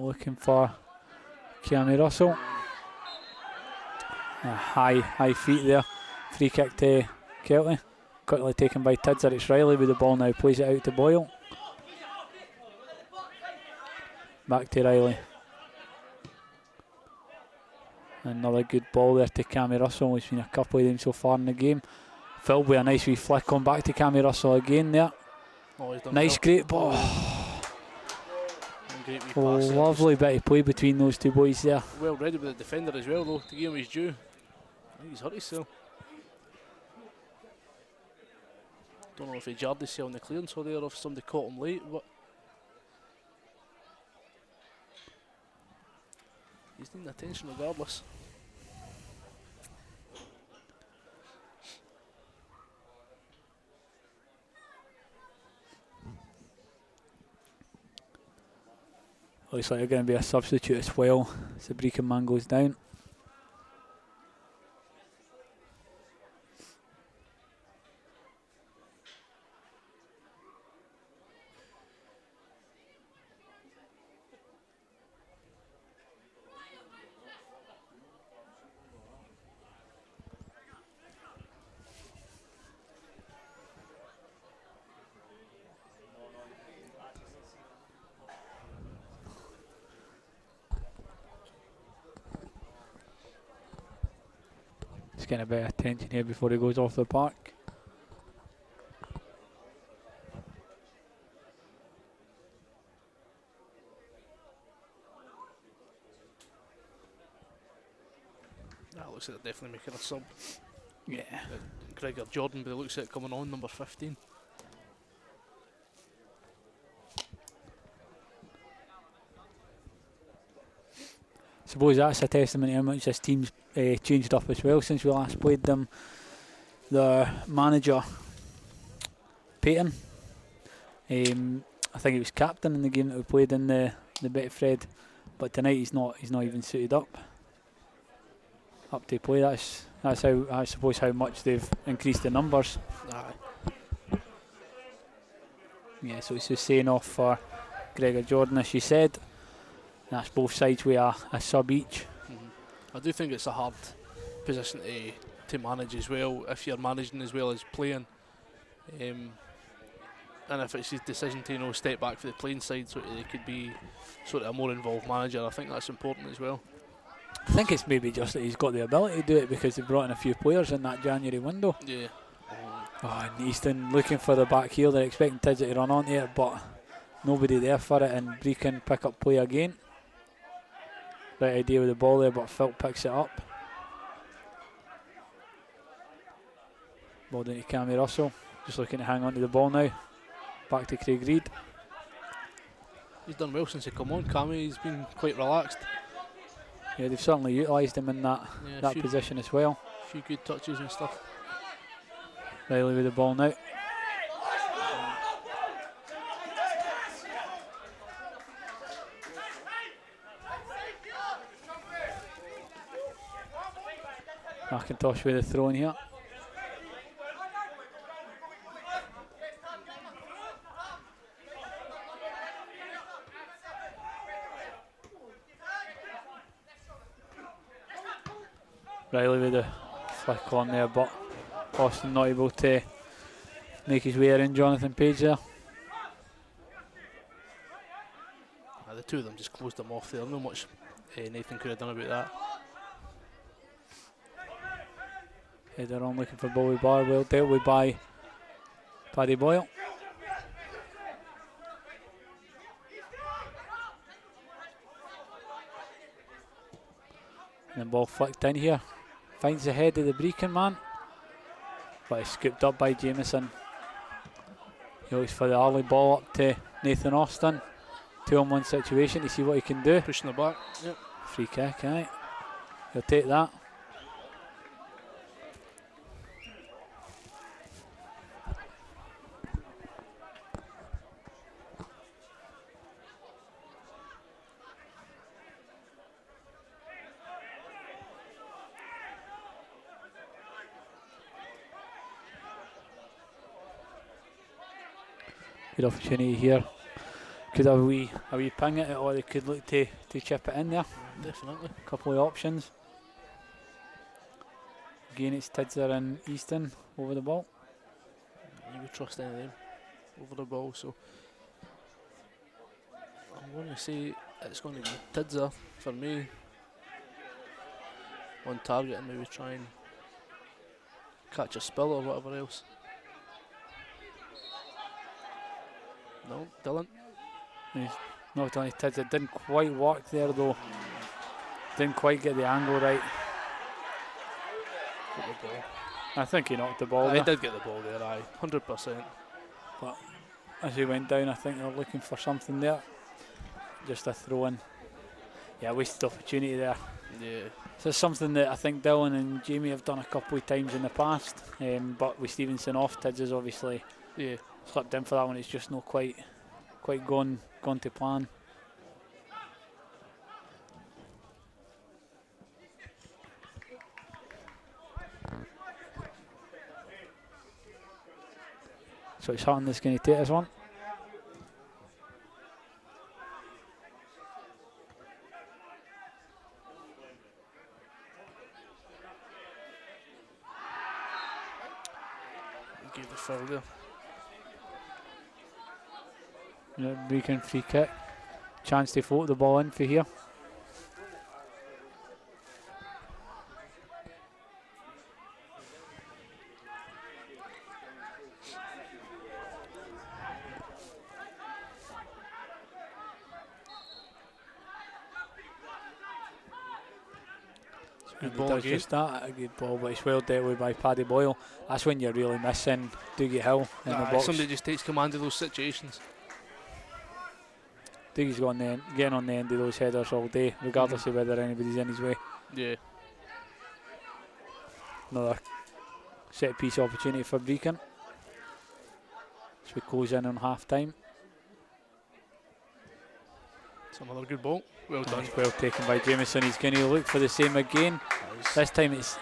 Looking for Keanu Russell. High feet there. Free kick to Kelty. Quickly taken by Tidser. It's Riley with the ball now. Plays it out to Boyle. Back to Riley. Another good ball there to Cammy Russell. We've seen a couple of them so far in the game. Phil with a nice wee flick on back to Cammy Russell again there. Nice, great ball. Lovely bit of play between those two boys there. Well ready with the defender as well, though, to give him his due. I think he's hurt himself. Don't know if he jarred himself on the clearance or there, or if somebody caught him late, but he's needing attention regardless. Looks like they're going to be a substitute as well as the Brechin man goes down. Getting a bit of attention here before he goes off the park. That looks like they're definitely making a sub. Yeah. Gregor Jordan, but it looks like coming on, number 15. Suppose that's a testament to how much this team's changed up as well since we last played them. The manager, Peyton, I think he was captain in the game that we played in the Betfred, but tonight he's not even suited up to play. That's how, I suppose, how much they've increased the numbers. Aye. Yeah, so it's just saying off for Gregor Jordan, as she said. That's both sides with a sub each. I do think it's a hard position to manage as well, if you're managing as well as playing. And if it's his decision to step back for the playing side so they could be sort of a more involved manager, I think that's important as well. I think it's maybe just that he's got the ability to do it because they brought in a few players in that January window. Yeah. And Easton looking for the back heel. They're expecting Tidget to run onto it, but nobody there for it, and Brechin pick up play again. Right idea with the ball there, but Phil picks it up. Ball down to Cammy Russell. Just looking to hang on to the ball now. Back to Craig Reid. He's done well since he come on, Cammy. He's been quite relaxed. Yeah, they've certainly utilised him in that position as well. A few good touches and stuff. Riley with the ball now. McIntosh with the throw in here. Riley with the flick on there, but Austin not able to make his way around Jonathan Page there. The two of them just closed them off there. Not much Nathan could have done about that. Header on looking for Bowie Bar, well dealt with by Paddy Boyle. And the ball flicked in here. Finds the head of the Brechin man. But it's scooped up by Jamieson. He looks for the early ball up to Nathan Austin. 2-on-1 situation to see what he can do. Pushing the back. Yep. Free kick, aye. He'll take that. Good opportunity here. Could have a wee ping at it, or they could look to chip it in there. Definitely. Couple of options. Again, it's Tidser and Easton over the ball. You would trust any of them over the ball, so I'm going to say it's going to be Tidser for me on target, and maybe try and catch a spill or whatever else. No, Dylan. He's knocked on his Tidser. It didn't quite work there though. Didn't quite get the angle right. Got the ball. I think he knocked the ball I there. did get the ball there, aye, 100%. But as he went down, I think they're looking for something there. Just a throw in. Yeah, wasted opportunity there. Yeah. So it's something that I think Dylan and Jamie have done a couple of times in the past. But with Stevenson off, Tids has obviously slipped in for that one. It's just not quite gone to plan. So it's Hutton that's going to take this one. Gave the foul there. Brechin free kick. Chance to float the ball in for here. Good ball again. Just that, a good ball, but it's well dealt with by Paddy Boyle. That's when you're really missing Dougie Hill in the box. Somebody just takes command of those situations. Dougie's getting on the end of those headers all day, regardless of whether anybody's in his way. Yeah. Another set piece opportunity for Brechin. As we close in on half time. It's another good ball. Well done. It's well taken by Jameson. He's going to look for the same again. Nice. This time it's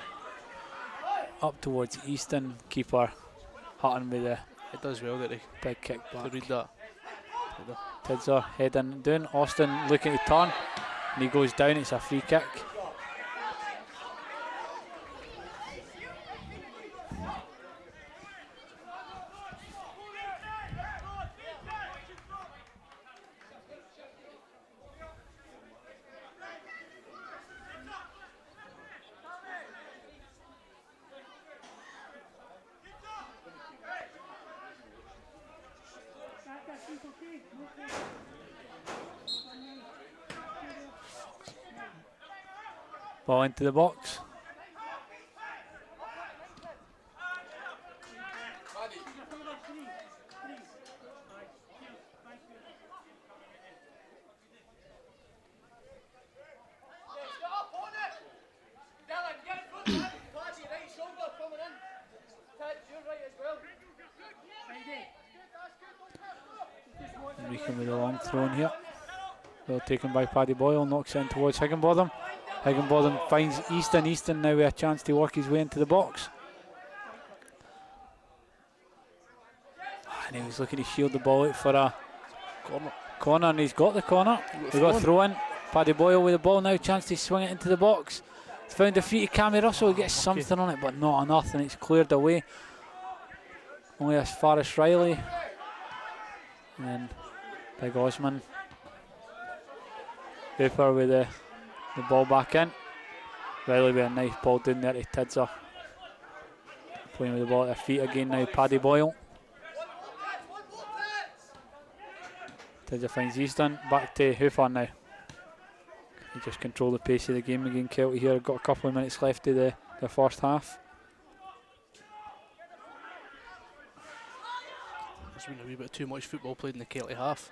up towards Easton. Keeper Hutton with a It does well that he big kick to back. read that. Tidser heading down. Austin looking to turn, and he goes down. It's a free kick. Ball into the box. Brechin with a long throw in here. Well taken by Paddy Boyle, knocks it in towards Higginbotham. Higginbotham finds Easton. Easton now with a chance to work his way into the box. And he was looking to shield the ball out for a corner, and he's got the corner. We've got a throw in. Paddy Boyle with the ball now, chance to swing it into the box. He's found a free to Cammy Russell, he gets something on it, but not enough, and it's cleared away. Only as far as Riley. And then Big Osman. Hooper with the ball back in. Riley with a nice ball down there to Tidser. Playing with the ball at their feet again now, Paddy Boyle. Tidser finds Easton, back to Hooper now. They just control the pace of the game again. Kelty here got a couple of minutes left of the first half. There's been a wee bit too much football played in the Kelty half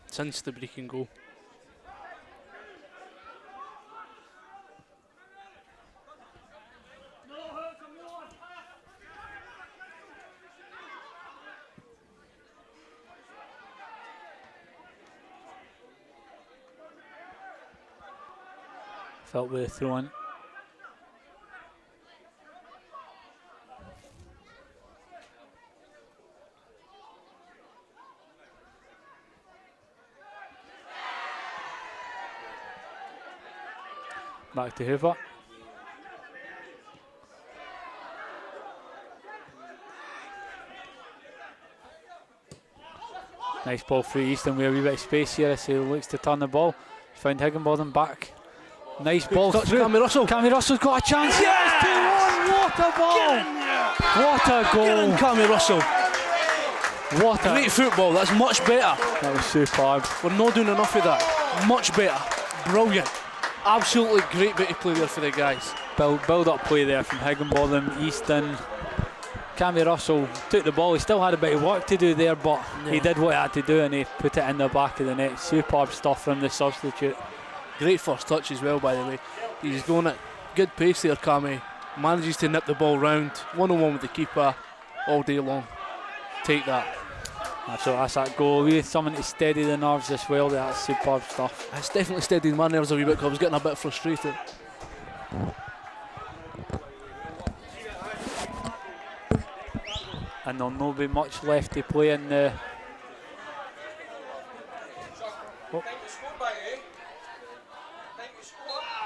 since the Brechin goal. Felt with the throw in. Back to Hoover. Nice ball through Easton with a wee bit of space here as he looks to turn the ball. Found Higginbotham back. Nice ball through. Cammy Russell. Cammy Russell's got a chance. Yes, 2-1. What a ball! What a goal! Get in, Cammy Russell. What a Great football. That's much better. That was superb. We're not doing enough of that. Much better. Brilliant. Absolutely great bit of play there for the guys. Build up play there from Higginbotham, Easton. Cammy Russell took the ball. He still had a bit of work to do there, but he did what he had to do and he put it in the back of the net. Superb stuff from the substitute. Great first touch as well, by the way. He's going at good pace there, Cammy. Manages to nip the ball round. 1-on-1 with the keeper all day long. Take that. That's that goal. We had someone to steady the nerves as well. That's superb stuff. It's definitely steadied my nerves a wee bit because I was getting a bit frustrated. And there'll not be much left to play in the. Oh.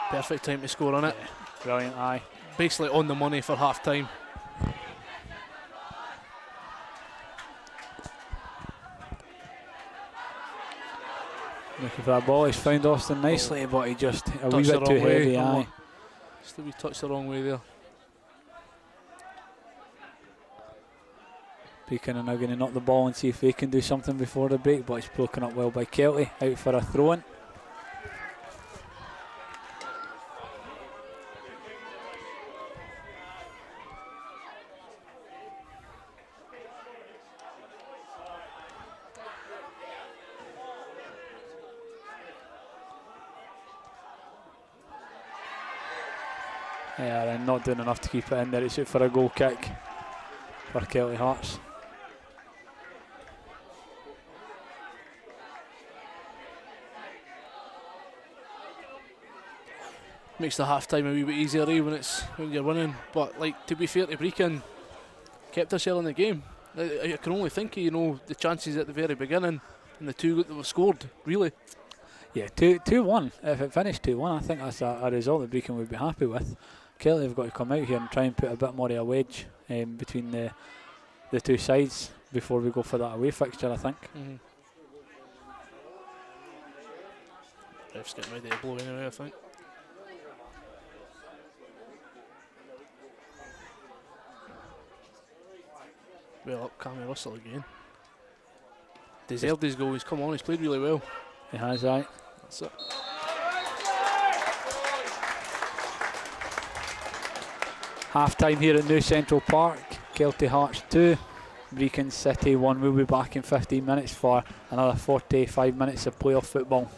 Perfect time to score on it. Yeah, brilliant, aye. Basically on the money for half time. Looking for that ball. He's found Austin nicely, but he just a wee Touched bit the too wrong way, heavy, come aye. on. Just a wee touch the wrong way there. Brechin are now going to knock the ball and see if they can do something before the break, but it's broken up well by Kelty. Out for a throw-in. Yeah, they're not doing enough to keep it in there. It's out for a goal kick for Kelty Hearts. Makes the half time a wee bit easier when you're winning. But like, to be fair to Brechin, kept us in the game. I can only think of, the chances at the very beginning and the two that were scored, really. Yeah, 2-1. If it finished 2-1, I think that's a result that Brechin would be happy with. Kelty have got to come out here and try and put a bit more of a wedge between the two sides before we go for that away fixture, I think. Ref's getting ready to blow anyway, I think. Well up, Cammy Russell again. Deserved his goal. He's come on. He's played really well. He has, aye. That's it. Half time here at New Central Park. Kelty Hearts 2, Brechin City 1. We'll be back in 15 minutes for another 45 minutes of playoff football.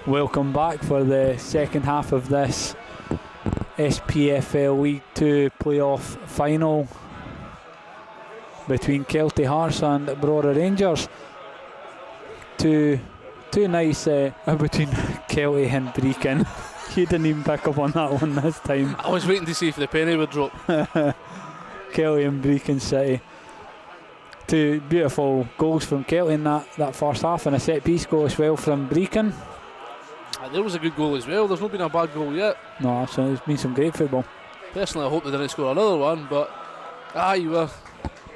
Welcome back for the second half of this SPFL League 2 playoff final between Kelty Hearts and Brora Rangers. Two nice between Kelty and Brechin. You didn't even pick up on that one this time. I was waiting to see if the penny would drop. Kelty and Brechin City. Two beautiful goals from Kelty in that first half, and a set piece goal as well from Brechin. There was a good goal as well. There's not been a bad goal yet. No, absolutely. It's been some great football. Personally, I hope they didn't score another one, but you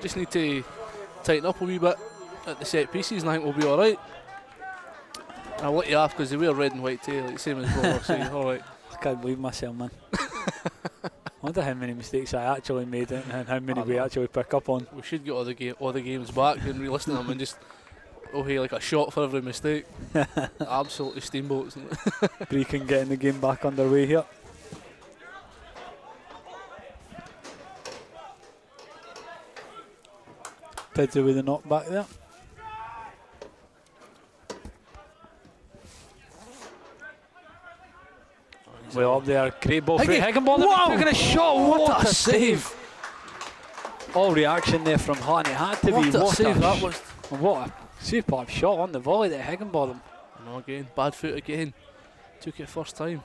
just need to tighten up a wee bit at the set pieces, and I think we'll be alright. I'll let you off because they wear red and white tail, like same as Bro. So alright. I can't believe myself, man. I wonder how many mistakes I actually made and how many we actually pick up on. We should get all the games back and re-listen to them and just like a shot for every mistake. Absolutely steamboats. Brechin getting the game back underway here. Tidser with the knockback there. Well up there, great ball through Higginbotham. Wow, Taking a shot, what a save! All reaction there from Hutton, it had to be. What a save that was. What a superb shot on the volley there, Higginbotham. No, again, bad foot again. Took it first time.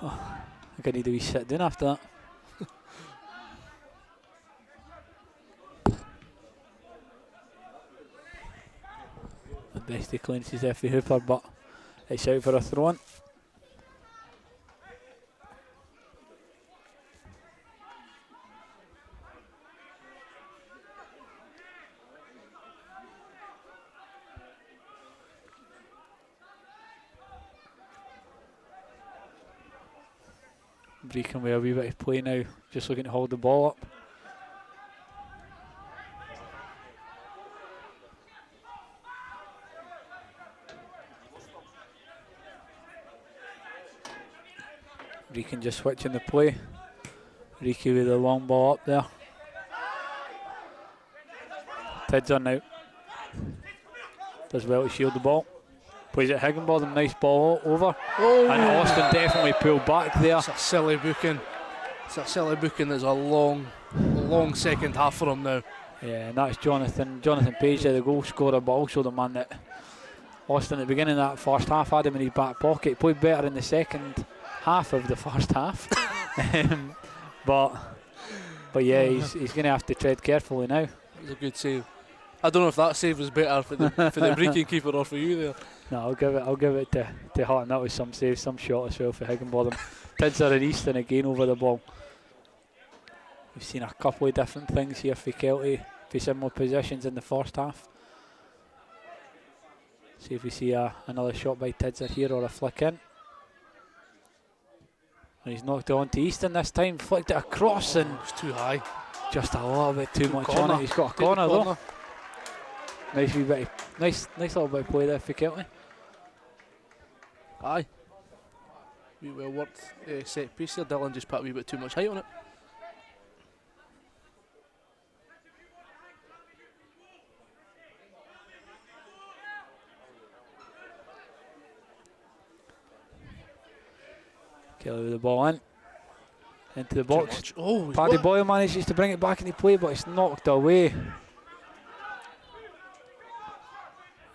I think I need a wee sit down after that. The best he cleanses there for Hooper, but it's out for a throw in. Brechin with a wee bit of play now, just looking to hold the ball up. Brechin just switching the play. Riki with the long ball up there. Tidser now. Does well to shield the ball. Plays it Higginbotham, nice ball over. Oh. And Austin definitely pulled back there. It's a silly booking. There's a long second half for him now. Yeah, and that's Jonathan Page there, the goal scorer, but also the man that Austin at the beginning of that first half had him in his back pocket. Played better in the second half of the first half. but yeah, he's going to have to tread carefully now. It was a good save. I don't know if that save was better for the Brechin keeper or for you there. No, I'll give it to Hutton. That was some save, some shot as well for Higginbotham. Tidser and Easton again over the ball. We've seen a couple of different things here for Kelty, for similar positions in the first half. See if we see another shot by Tidser here or a flick in. And he's knocked it on to Easton this time, flicked it across and it's too high. Just a little bit too much on it. He's got a corner though. Nice wee bit, nice little bit of play there for Kelty. Aye. Wee well worked set piece there. Dylan just put a wee bit too much height on it. Kelly with the ball into the box. Oh, Paddy Boyle manages to bring it back into play, but it's knocked away.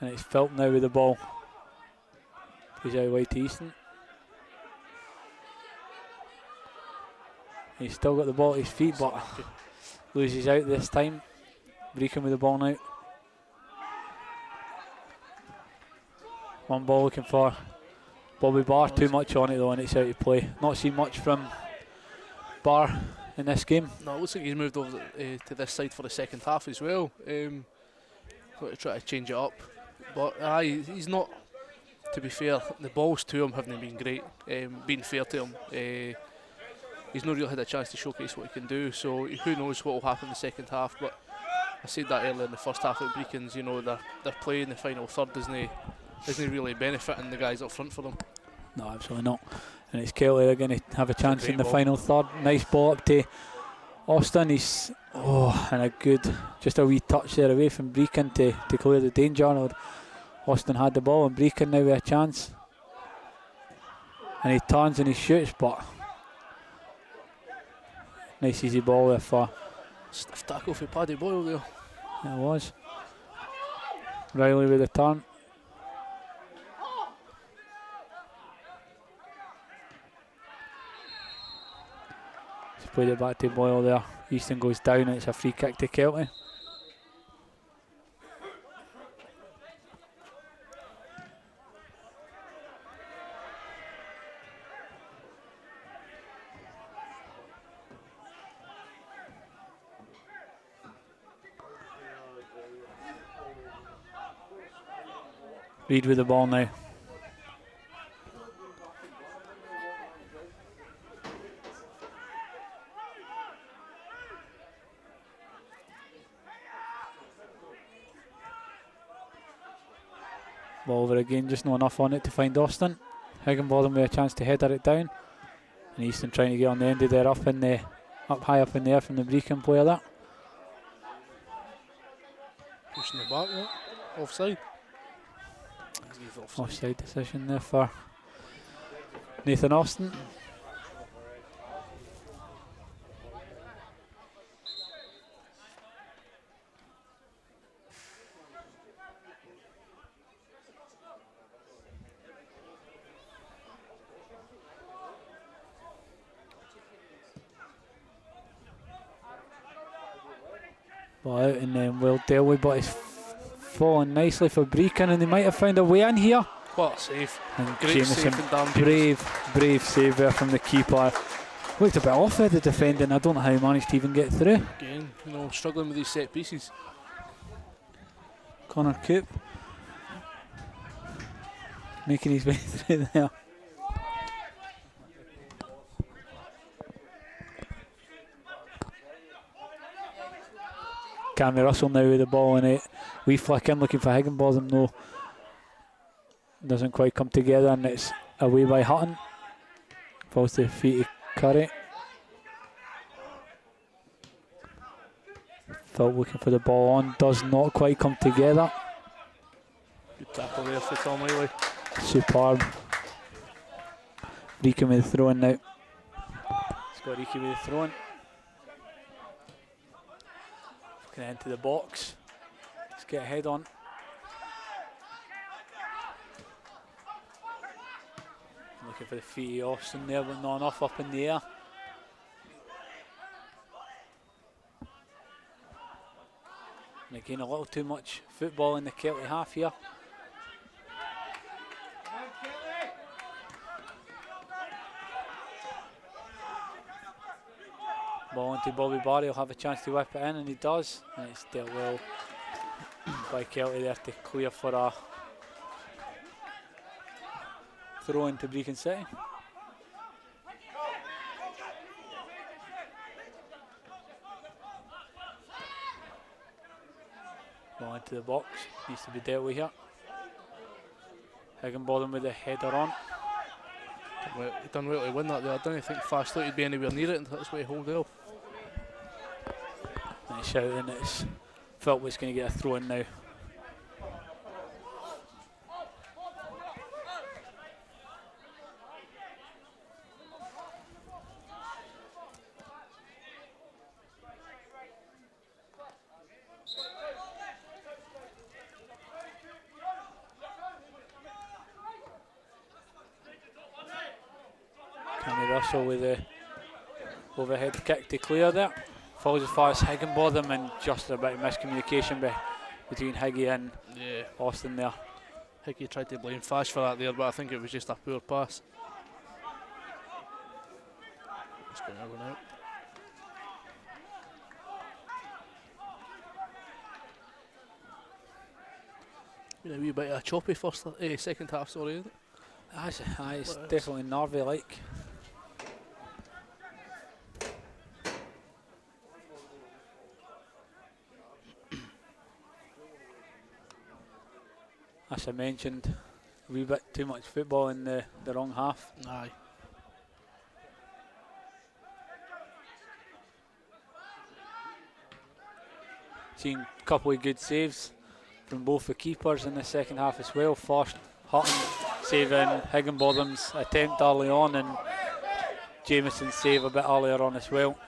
And it's Philp now with the ball. He's out wide to Easton. He's still got the ball at his feet, but loses out this time. Brechin with the ball now. One ball looking for Bobby Barr. Too much on it though, and it's out of play. Not seen much from Barr in this game. No, it looks like he's moved over to this side for the second half as well. Got to try to change it up. But he's not, to be fair, the balls to him haven't been great, being fair to him. He's not really had a chance to showcase what he can do, so who knows what will happen in the second half. But I said that earlier in the first half at Brechin's, their play in the final third isn't really benefiting the guys up front for them. No, absolutely not. And it's Kelty, they're going to have a chance in the final third. Nice ball up to Austin, he's and a good, just a wee touch there away from Brechin to clear the danger. Austin had the ball and Brechin now with a chance. And he turns and he shoots, but nice easy ball there for. Stiff tackle for Paddy Boyle there. It was. Riley with the turn. He's played it back to Boyle there. Easton goes down and it's a free kick to Kelty. Reid with the ball now. Ball over again, just not enough on it to find Austin. Higginbotham with a chance to header it down. And Easton trying to get on the end of there, up high up in the air from the Brechin player there. Pushing the back there. Offside. Offside decision there for Nathan Austin. Ball out and then well dealt with, but it's falling nicely for Brechin and they might have found a way in here. What a save. And Great Jameson, save from Dan brave save there from the keeper. Looked a bit off there, the defending. I don't know how he managed to even get through. Again, struggling with these set pieces. Connor Coop making his way through there. Cammy Russell now with the ball in it. We flick in looking for Higginbotham. No, doesn't quite come together and it's away by Hutton. Falls to the feet of Curry. Phil looking for the ball on. Does not quite come together. Good tackle there for Tom Riley. Superb. Reekin with the throw in now. Scott Reekin with the throw in. Looking into the box. Let's get a head on. Looking for the feet of Austin there, but not enough up in the air. And again, a little too much football in the Kelty half here. Ball into Bobby Barry, will have a chance to whip it in, and he does. And it's dealt well by Kelty there to clear for a throw into Brechin City. Ball into the box, needs to be dealt with here. Higginbotham with the header on. He done well to win that there. I don't think Fastly would be anywhere near it, and that's why he hold off. Nice shout, and it's Philp's going to get a throw in now. Cammy Russell with the overhead kick to clear there. Falls as far as Higginbotham, and just a bit of miscommunication between Higgy and Austin there. Higgy tried to blame Fash for that there, but I think it was just a poor pass. It's going to run out. Been a wee bit of a choppy second half, sorry, isn't it? It's definitely Narvey-like. As I mentioned, a wee bit too much football in the wrong half. Aye. Seen a couple of good saves from both the keepers in the second half as well. First, Hutton saving Higginbotham's attempt early on, and Jameson's save a bit earlier on as well.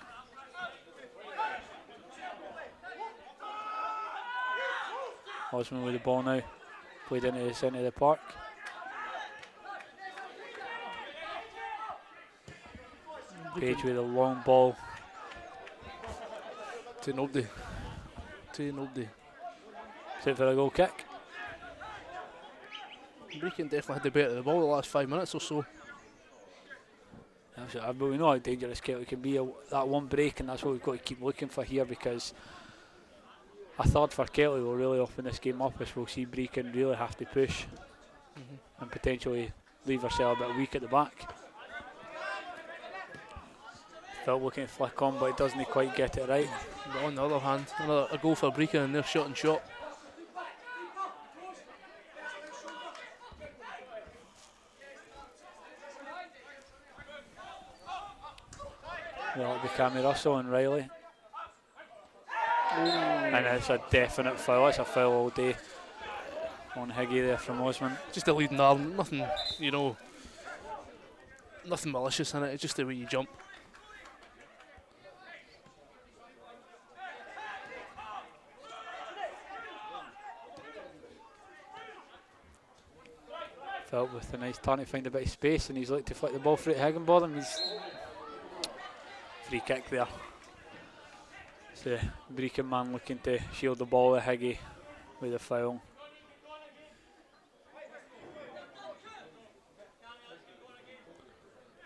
Osman with the ball now, played into the centre of the park. Page with a long ball. To nobody. Set for a goal kick. Brechin definitely had the better of the ball the last 5 minutes or so. But we know how dangerous Kelty can be. That one break, and that's what we've got to keep looking for here, because a third for Kelty will really open this game up, as we'll see Brechin really have to push and potentially leave ourselves a bit weak at the back. Phil looking to flick on, but he doesn't quite get it right. But on the other hand, a goal for Brechin and they're shot and shot. Well, it'll be Cammy Russell and Riley. And it's a definite foul. It's a foul all day on Higgy there from Osman. Just a leading arm, nothing, you know, nothing malicious in it. It's just the way you jump. Phil with a nice turn to find a bit of space, and he's looking to flick the ball through to Higginbotham. He's free kick there. It's the Brechin man looking to shield the ball with Higgy with a foul.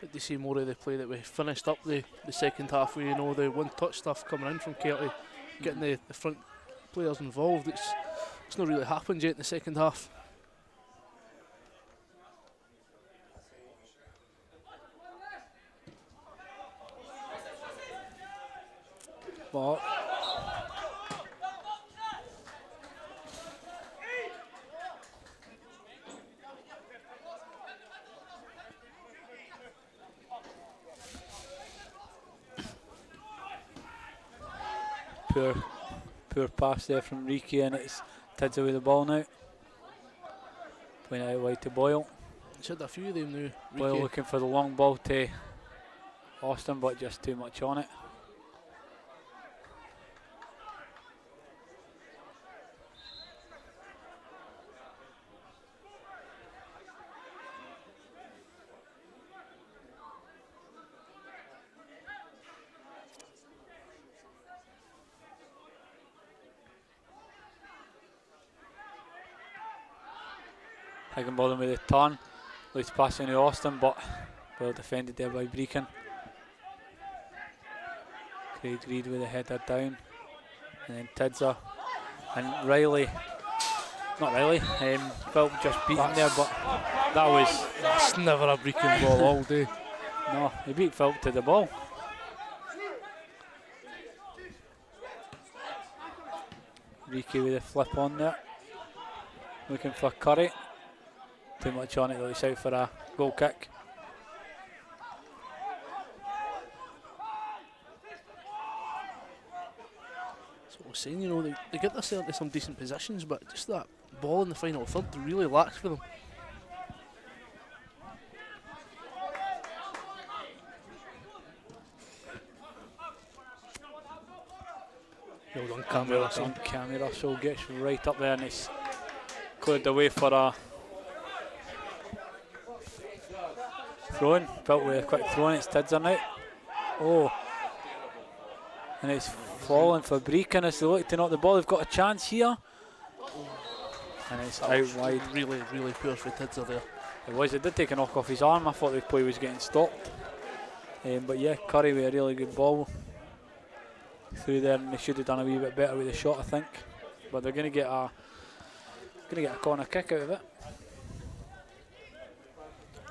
But to see more of the play that we finished up the second half with, you know, the one-touch stuff coming in from Kelty, getting the front players involved. It's not really happened yet in the second half. But poor pass there from Riki, and it's Tids away the ball now. Playing out wide to Boyle. He's had a few of them now. Boyle Riki. looking for the long ball to Austin, but just too much on it. Higginbotham with a turn, loose passing to Austin, but well defended there by Brechin. Craig Reid with a header down, and then Tidser and Riley. Not Riley, Phil just beaten there, but that's never a Brechin ball all day. No, he beat Phil to the ball. Riki with a flip on there, looking for Curry. Too much on it though, he's out for a goal kick. That's what I was saying, you know, they get themselves into some decent positions, but just that ball in the final third really lacks for them. Well done, Cammy Russell. Cammy Russell gets right up there, and it's cleared the way for a throw-in. Felt with a quick throw-in, it's Tidser now. Oh, and it's falling for Brechin as they look to knock the ball. They've got a chance here, and it's out wide. Really, really poor for Tidser there. It was. It did take a knock off his arm. I thought the play was getting stopped, but yeah, Curry with a really good ball through there, and they should have done a wee bit better with the shot, I think. But they're going to get a corner kick out of it.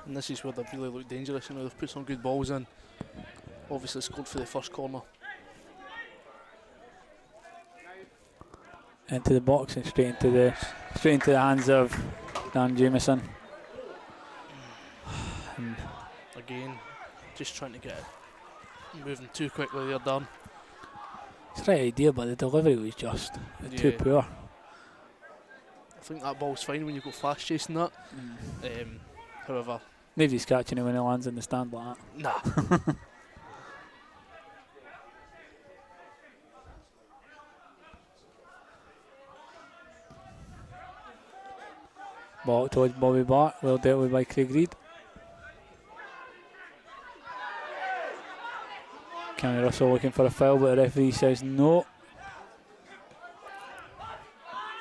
And this is where they really look dangerous. You know, they've put some good balls in. Obviously scored for the first corner. Into the box and straight into the hands of Dan Jameson. Again, just trying to get it moving too quickly there, Dan. It's the right idea, but the delivery was just too poor. I think that ball's fine when you go fast chasing that. However, Nobody's catching it when it lands in the stand like that. nah. Ball towards Bobby Bart, well dealt with by Craig Reid. Cammy Russell looking for a foul, but the referee says no.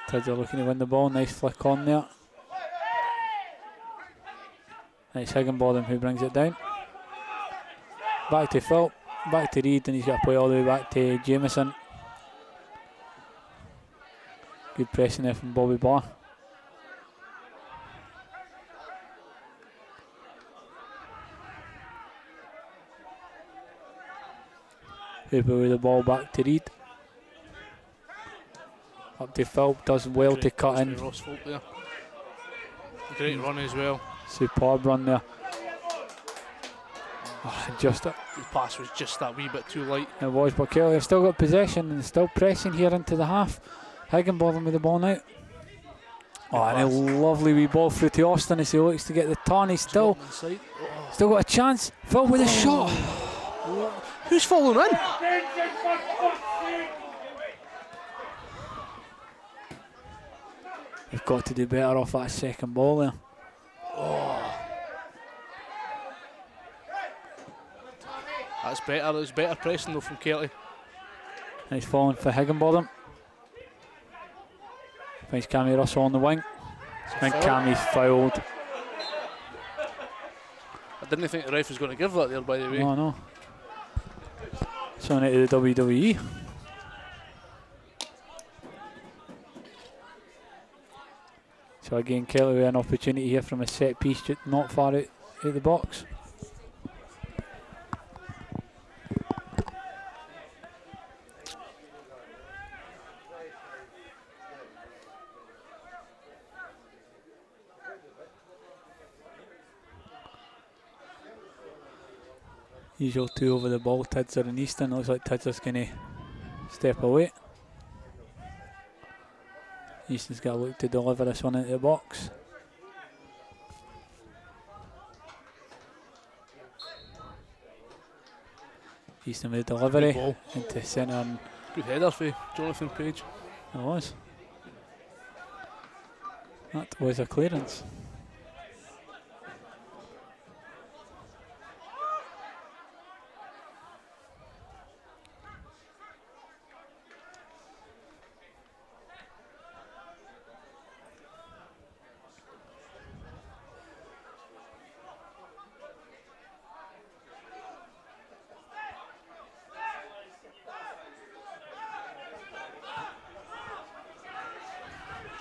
Tids are looking to win the ball, nice flick on there. It's Higginbotham who brings it down. Back to Phil, back to Reid, and he's got to play all the way back to Jameson. Good pressing there from Bobby Barr. Hooper with the ball back to Reid. Up to Phil, does well to cut in. Ross Folk there. Great run as well. Superb run there. Just The pass was just that wee bit too light. it was, but Kelty have still got possession and still pressing here into the half. Higginbotham with the ball now. And a lovely wee ball through to Austin as he looks to get the turn. He's still got a chance. Phil with a shot. Who's falling in? They've got to do better off that second ball there. That's better. There's better pressing though from Kelty. Nice falling for Higginbotham. Finds Cammy Russell on the wing. I think Cammy's fouled. I didn't think the ref was going to give that there, by the way. Oh no. So on to the WWE. So again, Kelty with an opportunity here from a set piece, just not far out the box. Usual two over the ball, Tidser and Easton. Looks like Tidser's going to step away. Easton's got to look to deliver this one into the box. Easton with the delivery into centre. And good header for Jonathan Page. It was. That was a clearance.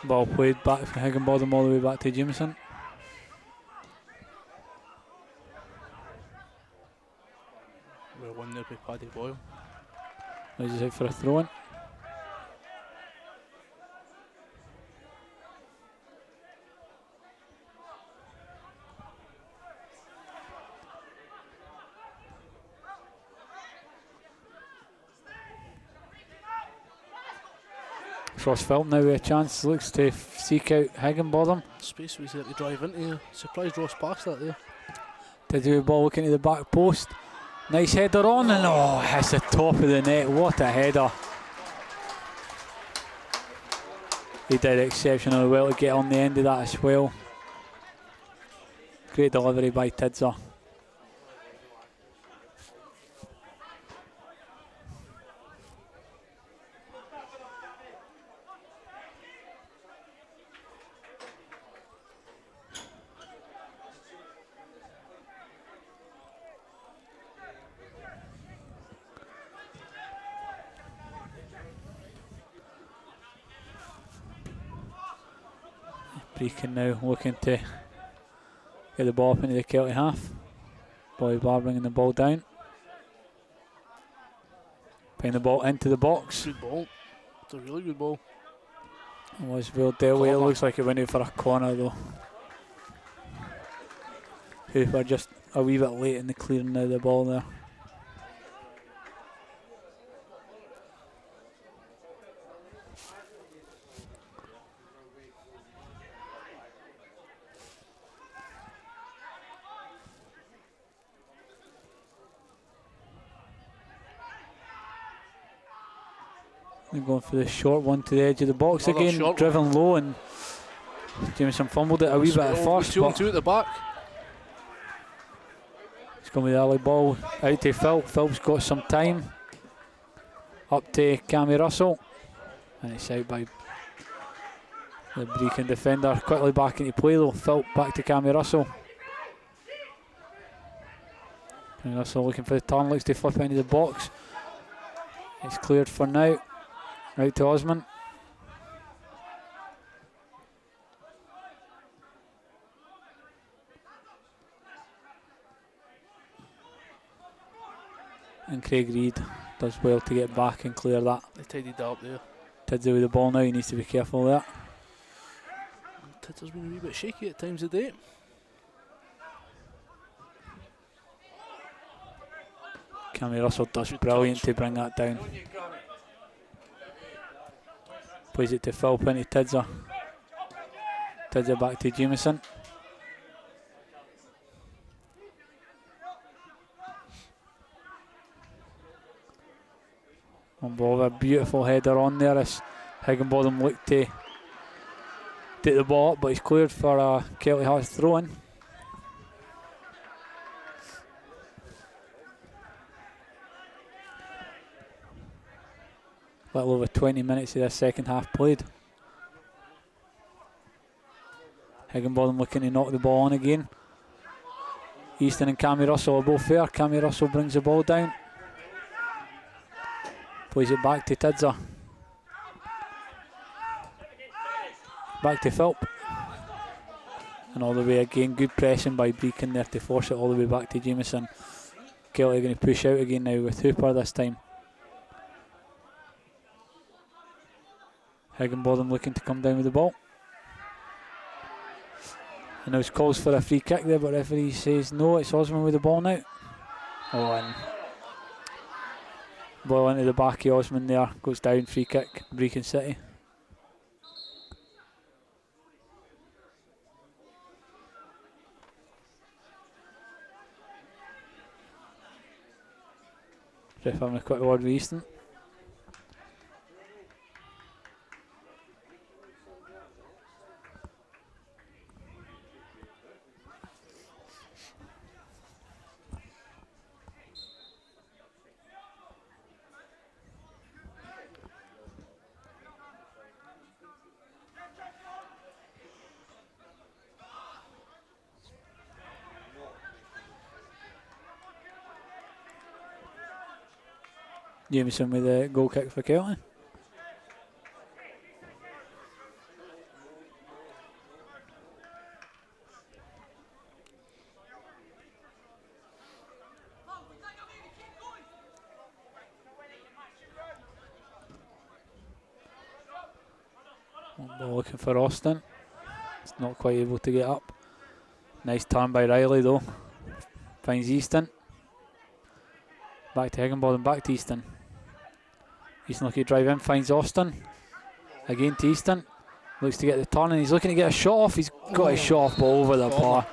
Ball played back for Higginbotham all the way back to Jameson. Well won there by Paddy Boyle. He's out for a throw in. Cross Philp now with a chance, looks to seek out Higginbotham. Space was there to drive into here. Surprised Ross passed that there. To do a ball looking to the back post. Nice header on and hits the top of the net. What a header. He did exceptionally well to get on the end of that as well. Great delivery by Tidser. Brechin now looking to get the ball up into the Kelty half. Bobby Barr bringing the ball down. Playing the ball into the box. Good ball. It's a really good ball. It was well dealt with. It looks like it went out for a corner though. Hooper just a wee bit late in the clearing of the ball there. They're going for the short one to the edge of the box Another again, short driven low, and Jameson fumbled it a wee bit at first. 2 on 2 at the back. It's going to be the early ball out to Phil. Phil's got some time. Up to Cammy Russell. And it's out by the Brechin defender. Quickly back into play though. Phil back to Cammy Russell. And Russell looking for the turn. Looks to flip into the box. It's cleared for now. Out to Osman. And Craig Reid does well to get back and clear that. They tidied that up there. Tidser with the ball now, he needs to be careful there. Tidser's been a wee bit shaky at times of the day. Cammy Russell does brilliant to bring that down. Plays it to Phil, into Tidser. Tidser back to Jameson. On ball, a beautiful header on there as Higginbotham looked to take the ball up, but he's cleared for a Kelty Hearts throw in. Little over 20 minutes of this second half played. Higginbotham looking to knock the ball on again. Easton and Cammy Russell are both fair. Cammy Russell brings the ball down. Plays it back to Tidser. Back to Philp. And all the way again. Good pressing by Brechin there to force it all the way back to Jameson. Kelty going to push out again now with Hooper this time. Higginbotham looking to come down with the ball. And there's calls for a free kick there, but referee says no. It's Osman with the ball now. Oh, and ball into the back of Osman there. Goes down, free kick, Brechin City. Ref having a quick word with Easton. Jameson with a goal kick for Kelty. One ball looking for Austin. It's not quite able to get up. Nice turn by Riley though. Finds Easton. Back to Higginbotham, back to Easton. Easton looking to drive in, finds Austin. Again to Easton. Looks to get the turn and he's looking to get a shot off. He's got his shot off ball over the bar.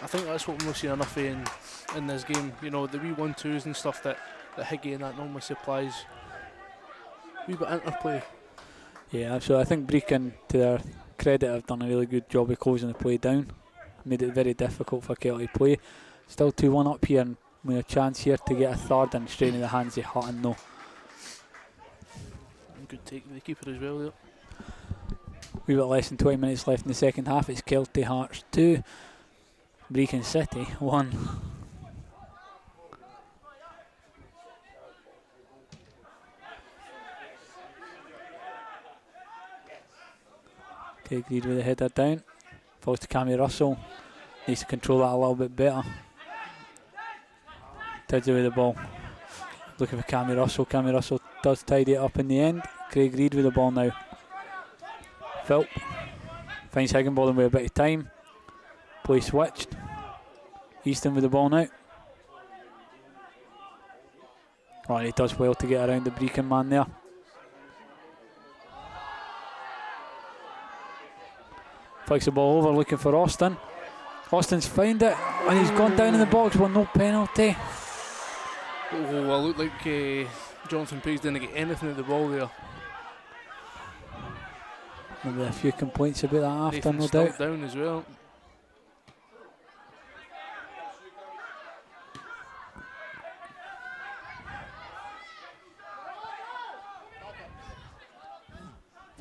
I think that's what we're not seeing enough in this game. You know, the wee 1-2s and stuff that Higgy and that normally supplies. Wee bit interplay. Yeah, absolutely. I think Brechin, to their credit, have done a really good job of closing the play down. Made it very difficult for Kelty to play. Still 2-1 up here and with a chance here to get a third and straight in the hands of Hutton though. Good take with the keeper as well there. We've got less than 20 minutes left in the second half. It's Kelty Hearts 2, Brechin City 1. Craig Reid with the header down. Falls to Cammy Russell. Needs to control that a little bit better. Tidser with the ball. Looking for Cammy Russell. Cammy Russell does tidy it up in the end. Craig Reid with the ball now. Philp finds Higginbotham with a bit of time. Play switched. Easton with the ball now. Oh, and he does well to get around the Brechin man there. Flicks the ball over looking for Austin. Austin's found it and he's gone down in the box with no penalty. Oh, well, looked like Jonathan Page didn't get anything at the ball there. Maybe a few complaints about that after, Nathan's no still doubt. down as well.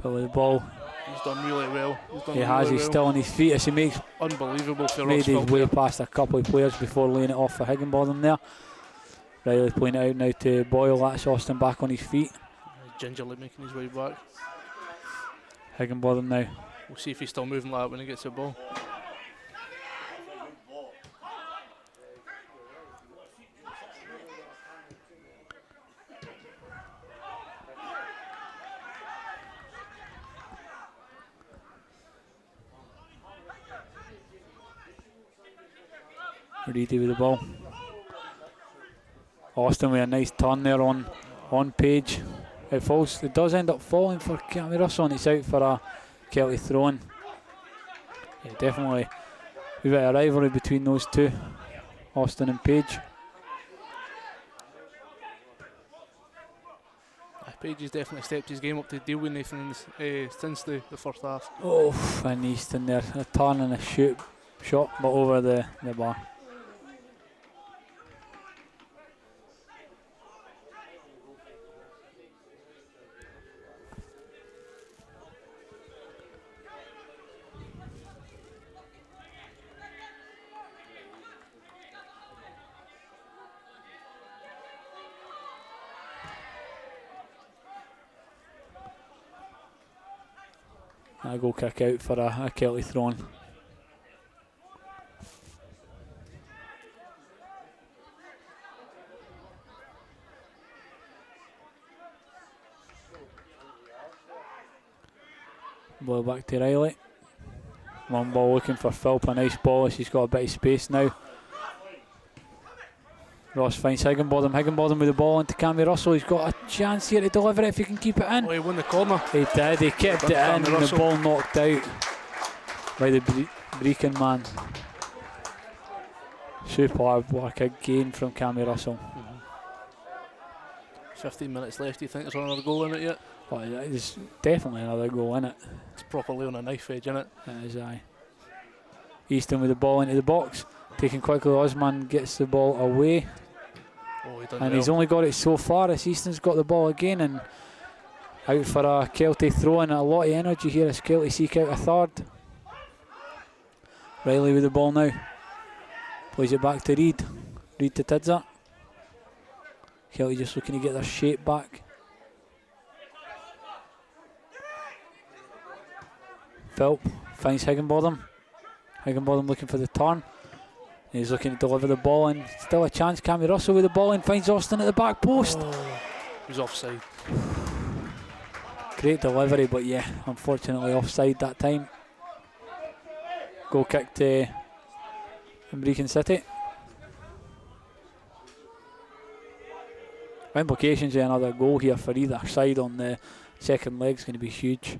Phil with the ball. He's done really well. He has, he's still on his feet as he makes Unbelievable for made his way Rossville. past a couple of players before laying it off for Higginbotham there. Riley playing it out now to Boyle. That's Austin back on his feet. Gingerly making his way back. Higginbotham now. We'll see if he's still moving like that when he gets the ball. Reedy with the ball. Austin with a nice turn there on Page. It falls. It does end up falling for Cammy Russell, and it's out for a Kelty throw-in. Yeah, definitely a bit of rivalry between those two, Austin and Page. Page has definitely stepped his game up to deal with Nathan since the first half. Oh, and Easton there, a turn and a shot, but over the bar. A goal kick out for a Kelty throw-in. Ball back to Riley. One ball looking for Philp, a nice ball as he's got a bit of space now. Ross finds Higginbotham. Higginbotham with the ball into Cammy Russell. He's got a chance here to deliver it if he can keep it in. Oh, he won the corner. He did, he kept it in and the ball knocked out by the Brechin man. Superb work again from Cammy Russell. 15 minutes left. Do you think there's another goal in it yet? Well, there's definitely another goal in it. It's properly on a knife edge, isn't it? It is, aye. Easton with the ball into the box. Taken quickly, Osman gets the ball away. Oh, he done And well. he's only got it so far as Easton's got the ball again and out for a Kelty throw-in. A lot of energy here as Kelty seek out a third. Riley with the ball now. Plays it back to Reid. Reid to Tidser. Kelty just looking to get their shape back. Philp finds Higginbotham. Higginbotham looking for the turn. He's looking to deliver the ball and still a chance. Cammy Russell with the ball and finds Austin at the back post. Oh, he was offside. Great delivery, but yeah, unfortunately offside that time. Goal kick to Brechin City. Implications of another goal here for either side on the second leg is going to be huge.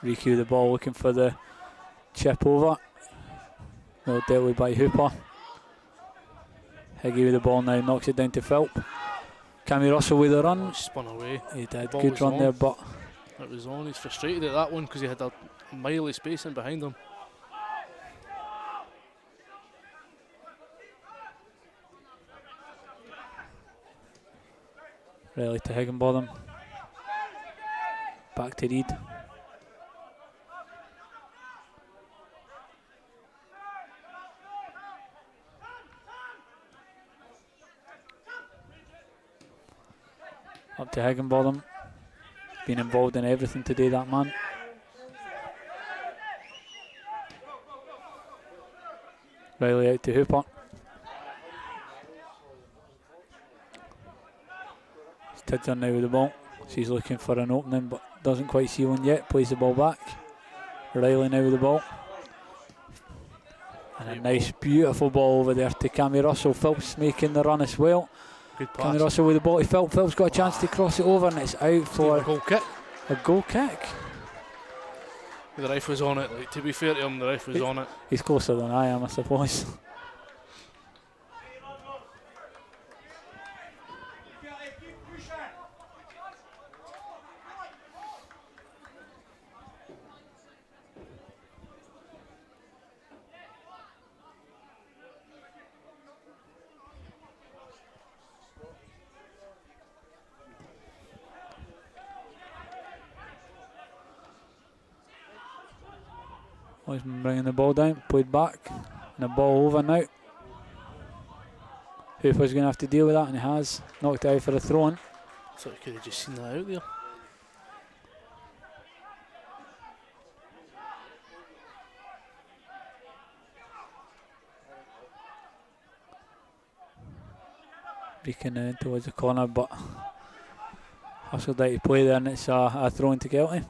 Ricky with the ball looking for the chip over. Well dealt with by Hooper. Higgy with the ball now, knocks it down to Philp. Cammy Russell with the run. Oh, he spun away. He did, Ball good was run on. there, but It was on. He's frustrated at that one because he had a mile of spacing behind him. Riley to Higginbotham. Back to Reid. Up to Higginbotham. Been involved in everything today, that man. Riley out to Hooper. Tidser now with the ball. She's looking for an opening but doesn't quite see one yet. Plays the ball back. Riley now with the ball. And a nice, beautiful ball over there to Cammy Russell. Phelps making the run as well. Good pass. Cammy Russell with the ball to Phelps. Phelps got a chance to cross it over, and it's out for a goal kick. A goal kick. The ref was on it. Like, to be fair to him, the ref was on it. He's closer than I am, I suppose. He's been bringing the ball down, played back, and the ball over now. Hooper's going to have to deal with that, and he has. Knocked it out for a throw-in. I thought you could have just seen that out there. Beacon in towards the corner, but hustled out to play there, and it's a throw-in to Kelty.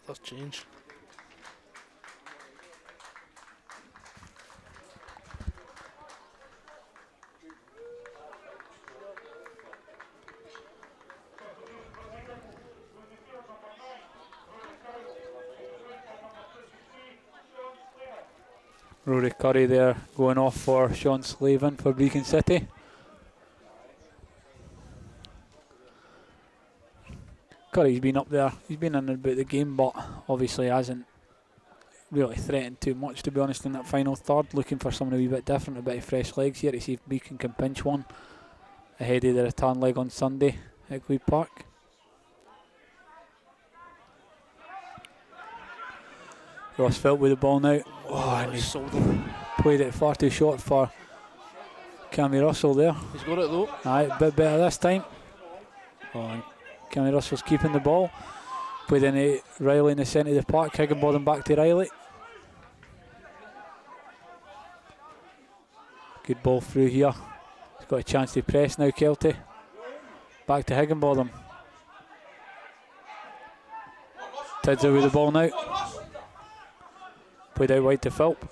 That's change. Rory Curry there going off for Sean Slavin for Brechin City. Curry's been up there, he's been in about the game, but obviously hasn't really threatened too much, to be honest, in that final third. Looking for something a wee bit different, a bit of fresh legs here to see if Brechin can pinch one ahead of the return leg on Sunday at Glebe Park. Ross Philp with the ball now. Oh, and he's played it far too short for Cammy Russell there. He's got it though. Aye, a bit better this time. Oh, and Cammy Russell's keeping the ball. Played in Riley in the centre of the park. Higginbotham back to Riley. Good ball through here. He's got a chance to press now, Kelty. Back to Higginbotham. Tidser with the ball now. Played out wide to Philp.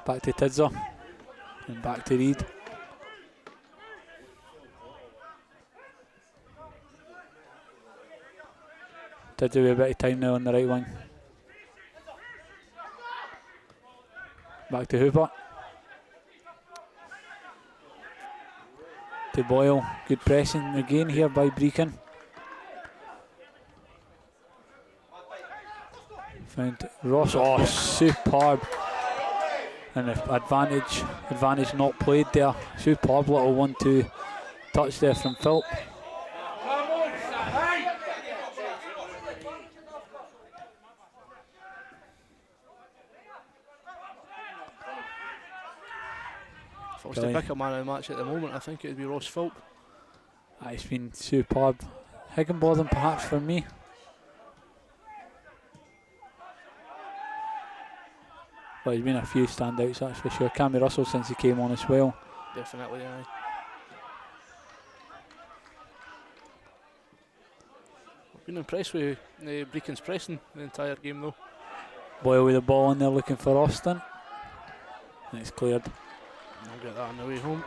Back to Tidser. And back to Reid. Tidser with a bit of time now on the right wing. Back to Hooper. To Boyle. Good pressing again here by Brechin. Found Ross. Oh, superb. And the advantage not played there. Superb little 1-2 touch there from Philp. If I was to pick a man of the match at the moment, I think it would be Ross Philp. It's been superb. Higginbotham perhaps for me. But there's been a few standouts, that's for sure. Cammy Russell since he came on as well. Definitely, aye. I've been impressed with Brechin's pressing the entire game though. Boyle with the ball in there looking for Austin. And it's cleared. I'll get that on the way home.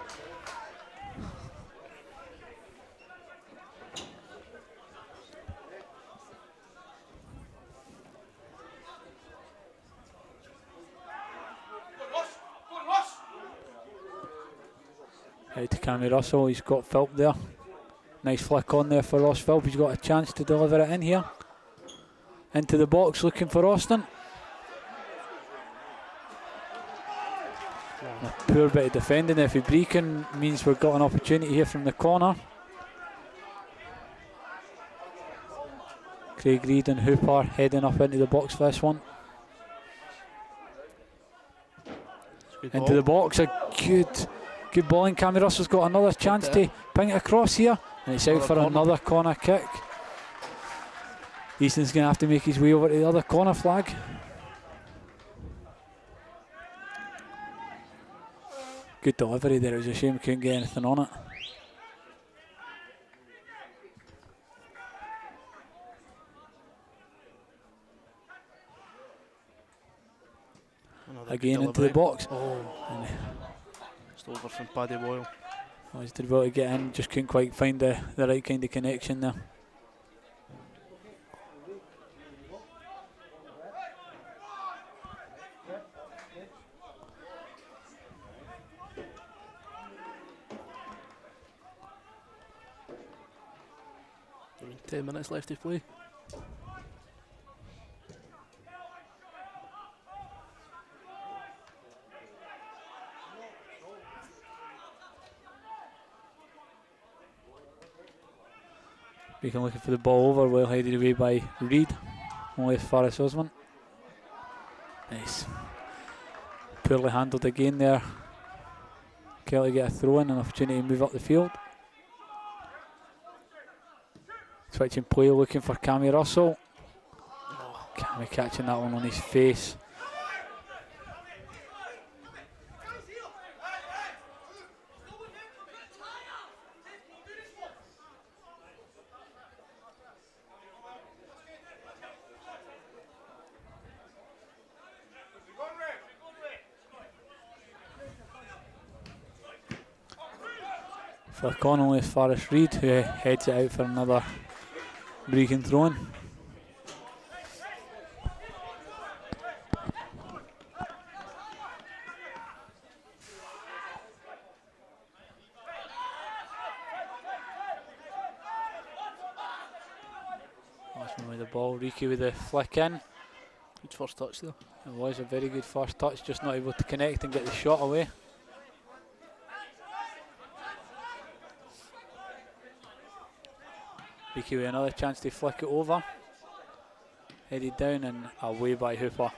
Out to Cammy Russell, he's got Philp there. Nice flick on there for Ross Philp. He's got a chance to deliver it in here. Into the box looking for Austin. A poor bit of defending there for Brechin means we've got an opportunity here from the corner. Craig Reid and Hooper heading up into the box for this one. Into the box, a good ball, and Cammy Russell's got another chance to ping it across here, and it's out for another corner kick. Easton's going to have to make his way over to the other corner flag. Good delivery there, it was a shame we couldn't get anything on it. again into the box. Oh, And just over from Paddy Boyle. was did well to get in, just couldn't quite find the right kind of connection there. Around 10 minutes left to play. Beacon looking for the ball over, well headed away by Reid, only as far as Osman. Nice. Poorly handled again there. Kelty get a throw in, an opportunity to move up the field. Switching play, looking for Cammy Russell. Cammy catching that one on his face. Flick on only as far as Reid, who heads it out for another Brechin throw-in. Osman with the ball, Riki with the flick in. Good first touch there. It was a very good first touch, just not able to connect and get the shot away. Riki with another chance to flick it over. Headed down and away by Hooper.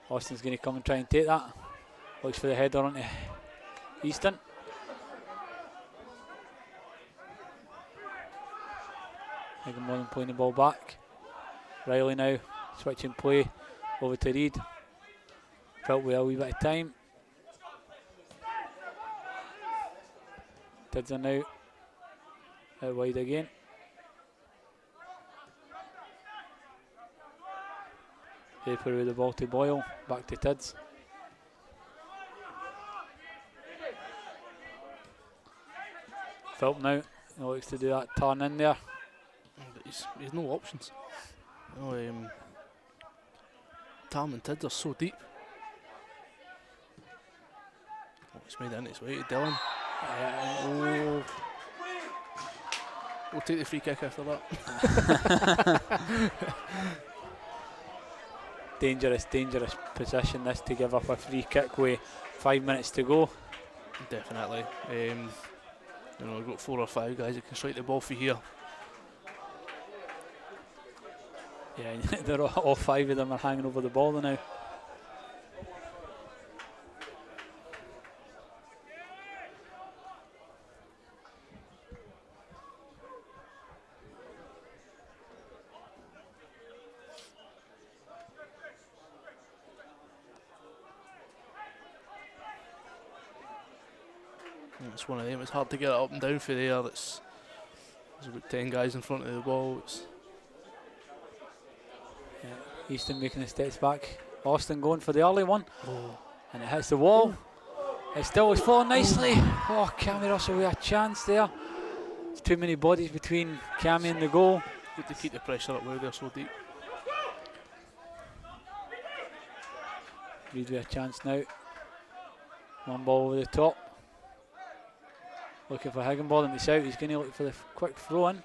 Austin's going to come and try and take that. Looks for the header onto Easton. Higginbotham playing the ball back. Riley now switching play over to Reid. Felt with a wee bit of time. Tids are now out wide again. Draper with the ball to Boyle, back to Tids. Philp now, he looks to do that turn in there. But he's no options. Tam and Tids are so deep. Oh, he's made it in its way to Dillon. Oh. We'll take the free kick after that. Dangerous position this to give up a free kick with 5 minutes to go. Definitely. We've got 4 or 5 guys that can strike the ball for here. Yeah, they're all 5 of them are hanging over the ball now. It's one of them. It's hard to get it up and down for there. There's about 10 guys in front of the ball. Easton making the steps back. Austin going for the early one. And it hits the wall. It still was falling nicely. Oh, Cammy Russell with a chance there. There's too many bodies between Cammy and the goal. Good to keep the pressure up while they're so deep. Reid with a chance now. One ball over the top. Looking for Higginbotham. He's out. He's going to look for the quick throw in.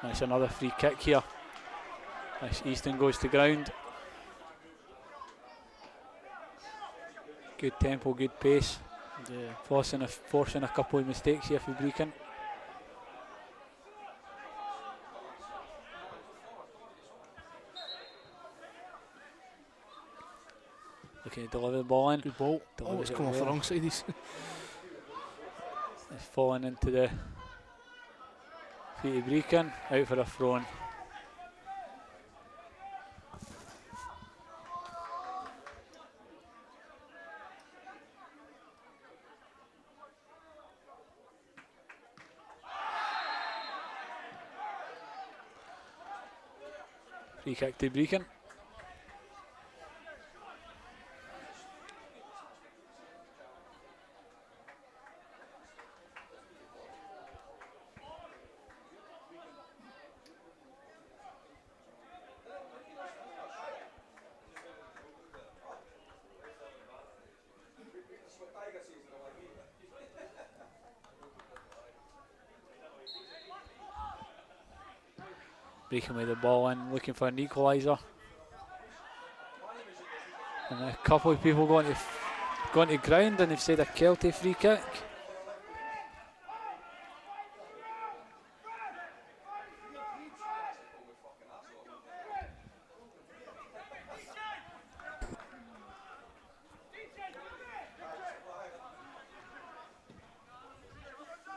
Nice, another free kick here. Nice, Easton goes to ground. Good tempo, good pace. Yeah. Forcing a couple of mistakes here for Brechin. Looking to deliver the ball in. Good ball. Oh, it's come off the wrong side. It's falling into the feet of Brechin. Out for a throw in. Free kick to Brechin. Brechin with the ball in, looking for an equaliser. And a couple of people going to ground, and they've said a Kelty free kick.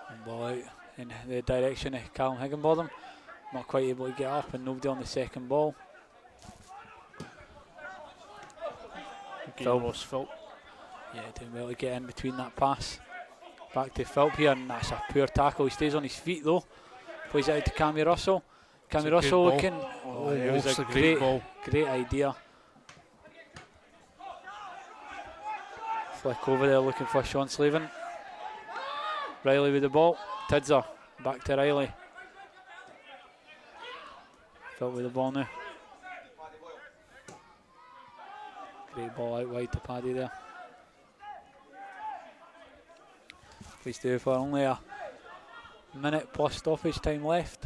And ball out in the direction of Callum Higginbotham. Not quite able to get up, and nobody on the second ball. Phil. Yeah, doing well to get in between that pass. Back to Philp here, and that's a poor tackle. He stays on his feet though. Plays it out to Cammy Russell. Cammy Russell looking. Oh, it was a great ball. Great idea. Flick over there looking for Sean Slavin. Riley with the ball. Tidser back to Riley. Philp with the ball now. Great ball out wide to Paddy there. Please do for only a minute plus stoppage time left.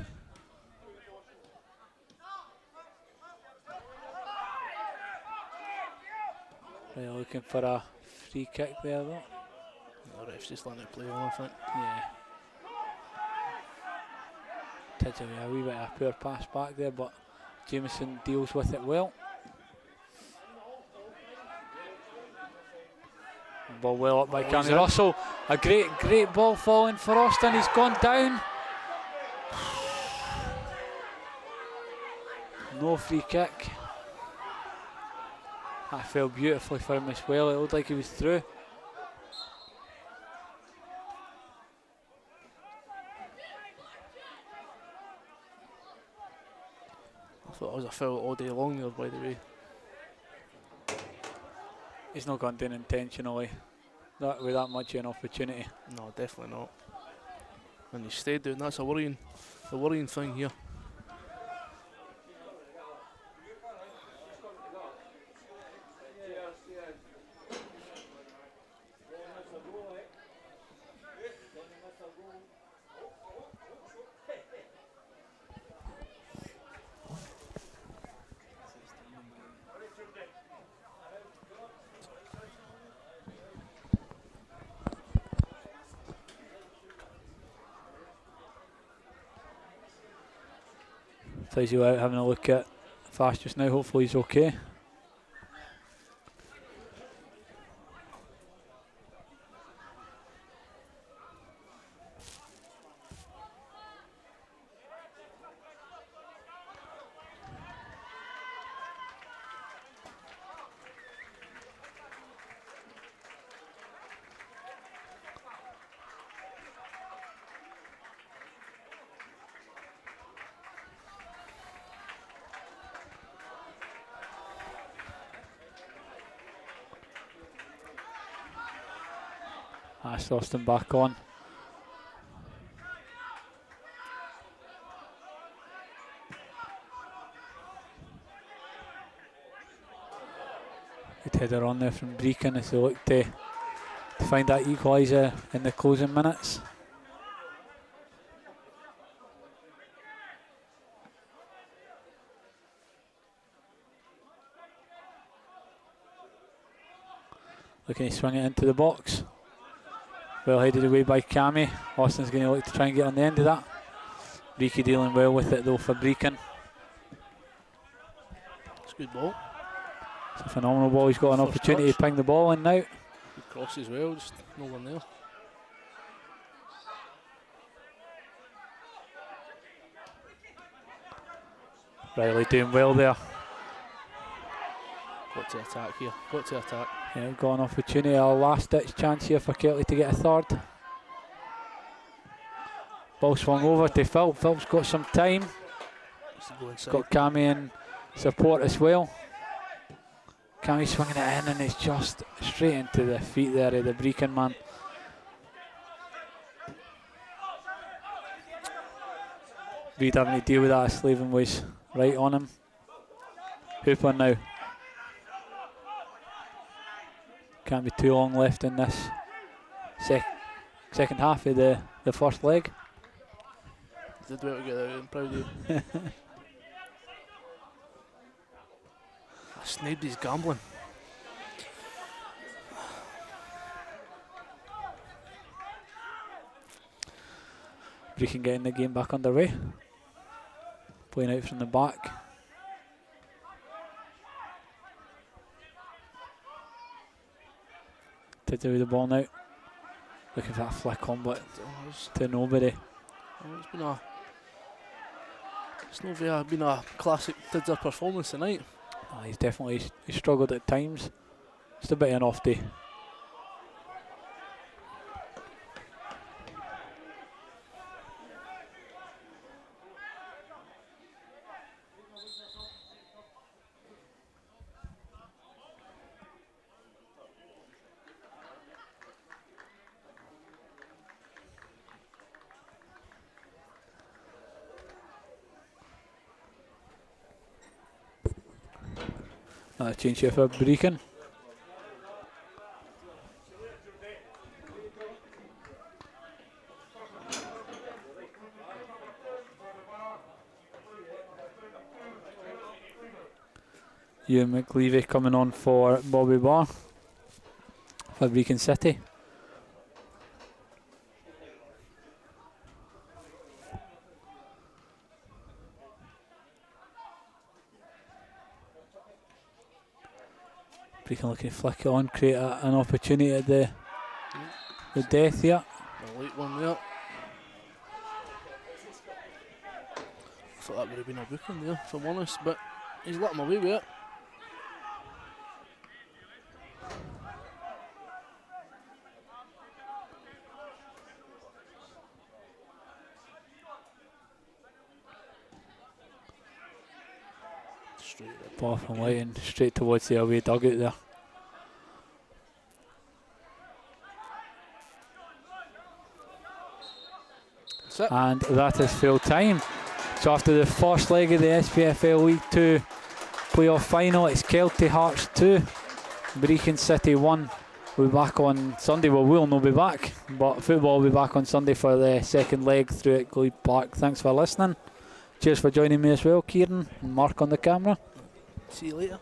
Really looking for a free kick there though. The ref's just letting it play on, I think. Yeah. Tidser with a wee bit of a poor pass back there, but Jameson deals with it well. Ball well up by Cammy Russell. A great ball falling for Austin. He's gone down. No free kick. That fell beautifully for him as well. It looked like he was through. I thought it was a foul all day long there, by the way. He's not gone down intentionally with that much of an opportunity. No, definitely not. And he stayed down. That's the worrying thing here. Plays you out having a look at Fast just now. Hopefully he's okay. That's Austin back on. Good header on there from Brechin as they look to find that equaliser in the closing minutes. Looking to swing it into the box. Well headed away by Cammy. Austin's going to look to try and get on the end of that. Reekie dealing well with it though for Brechin. It's a good ball. It's a phenomenal ball. He's got an opportunity to ping the ball in now. Good cross as well, just no one there. Riley doing well there. Got to attack here. Got to attack. Yeah, got an opportunity, a last ditch chance here for Kelty to get a third. Ball swung over to Philp. Philp's got some time. Go inside. Got Cammy and support as well. Cammy swinging it in, and it's just straight into the feet there of the Brechin man. Reed having to deal with that. Slavin was right on him. Hooper now. Can't be too long left in this second half of the first leg. Did well to get out, I'm proud of you. I sniped his gambling. Brechin getting the game back underway. Playing out from the back. Tiddy with the ball now. Looking for that flick on, but to nobody. It's not been a classic Tidder performance tonight. He's definitely struggled at times. Just a bit of an off day. Change here for Brechin. Ewan McLeavy coming on for Bobby Barr for Brechin City. Brechin looking to flick it on, create an opportunity at the death here. A late one there. I thought that would have been a booking there, if I'm honest, but he's let him away with it. Ball from light and straight towards the away dugout there. And that is full time. So after the first leg of the SPFL League 2 playoff final, it's Kelty Hearts 2, Brechin City 1. We'll be back on Sunday. Well, we'll not be back, but football will be back on Sunday for the second leg through at Glebe Park. Thanks for listening. Cheers for joining me as well, Kieran and Mark on the camera. See you later.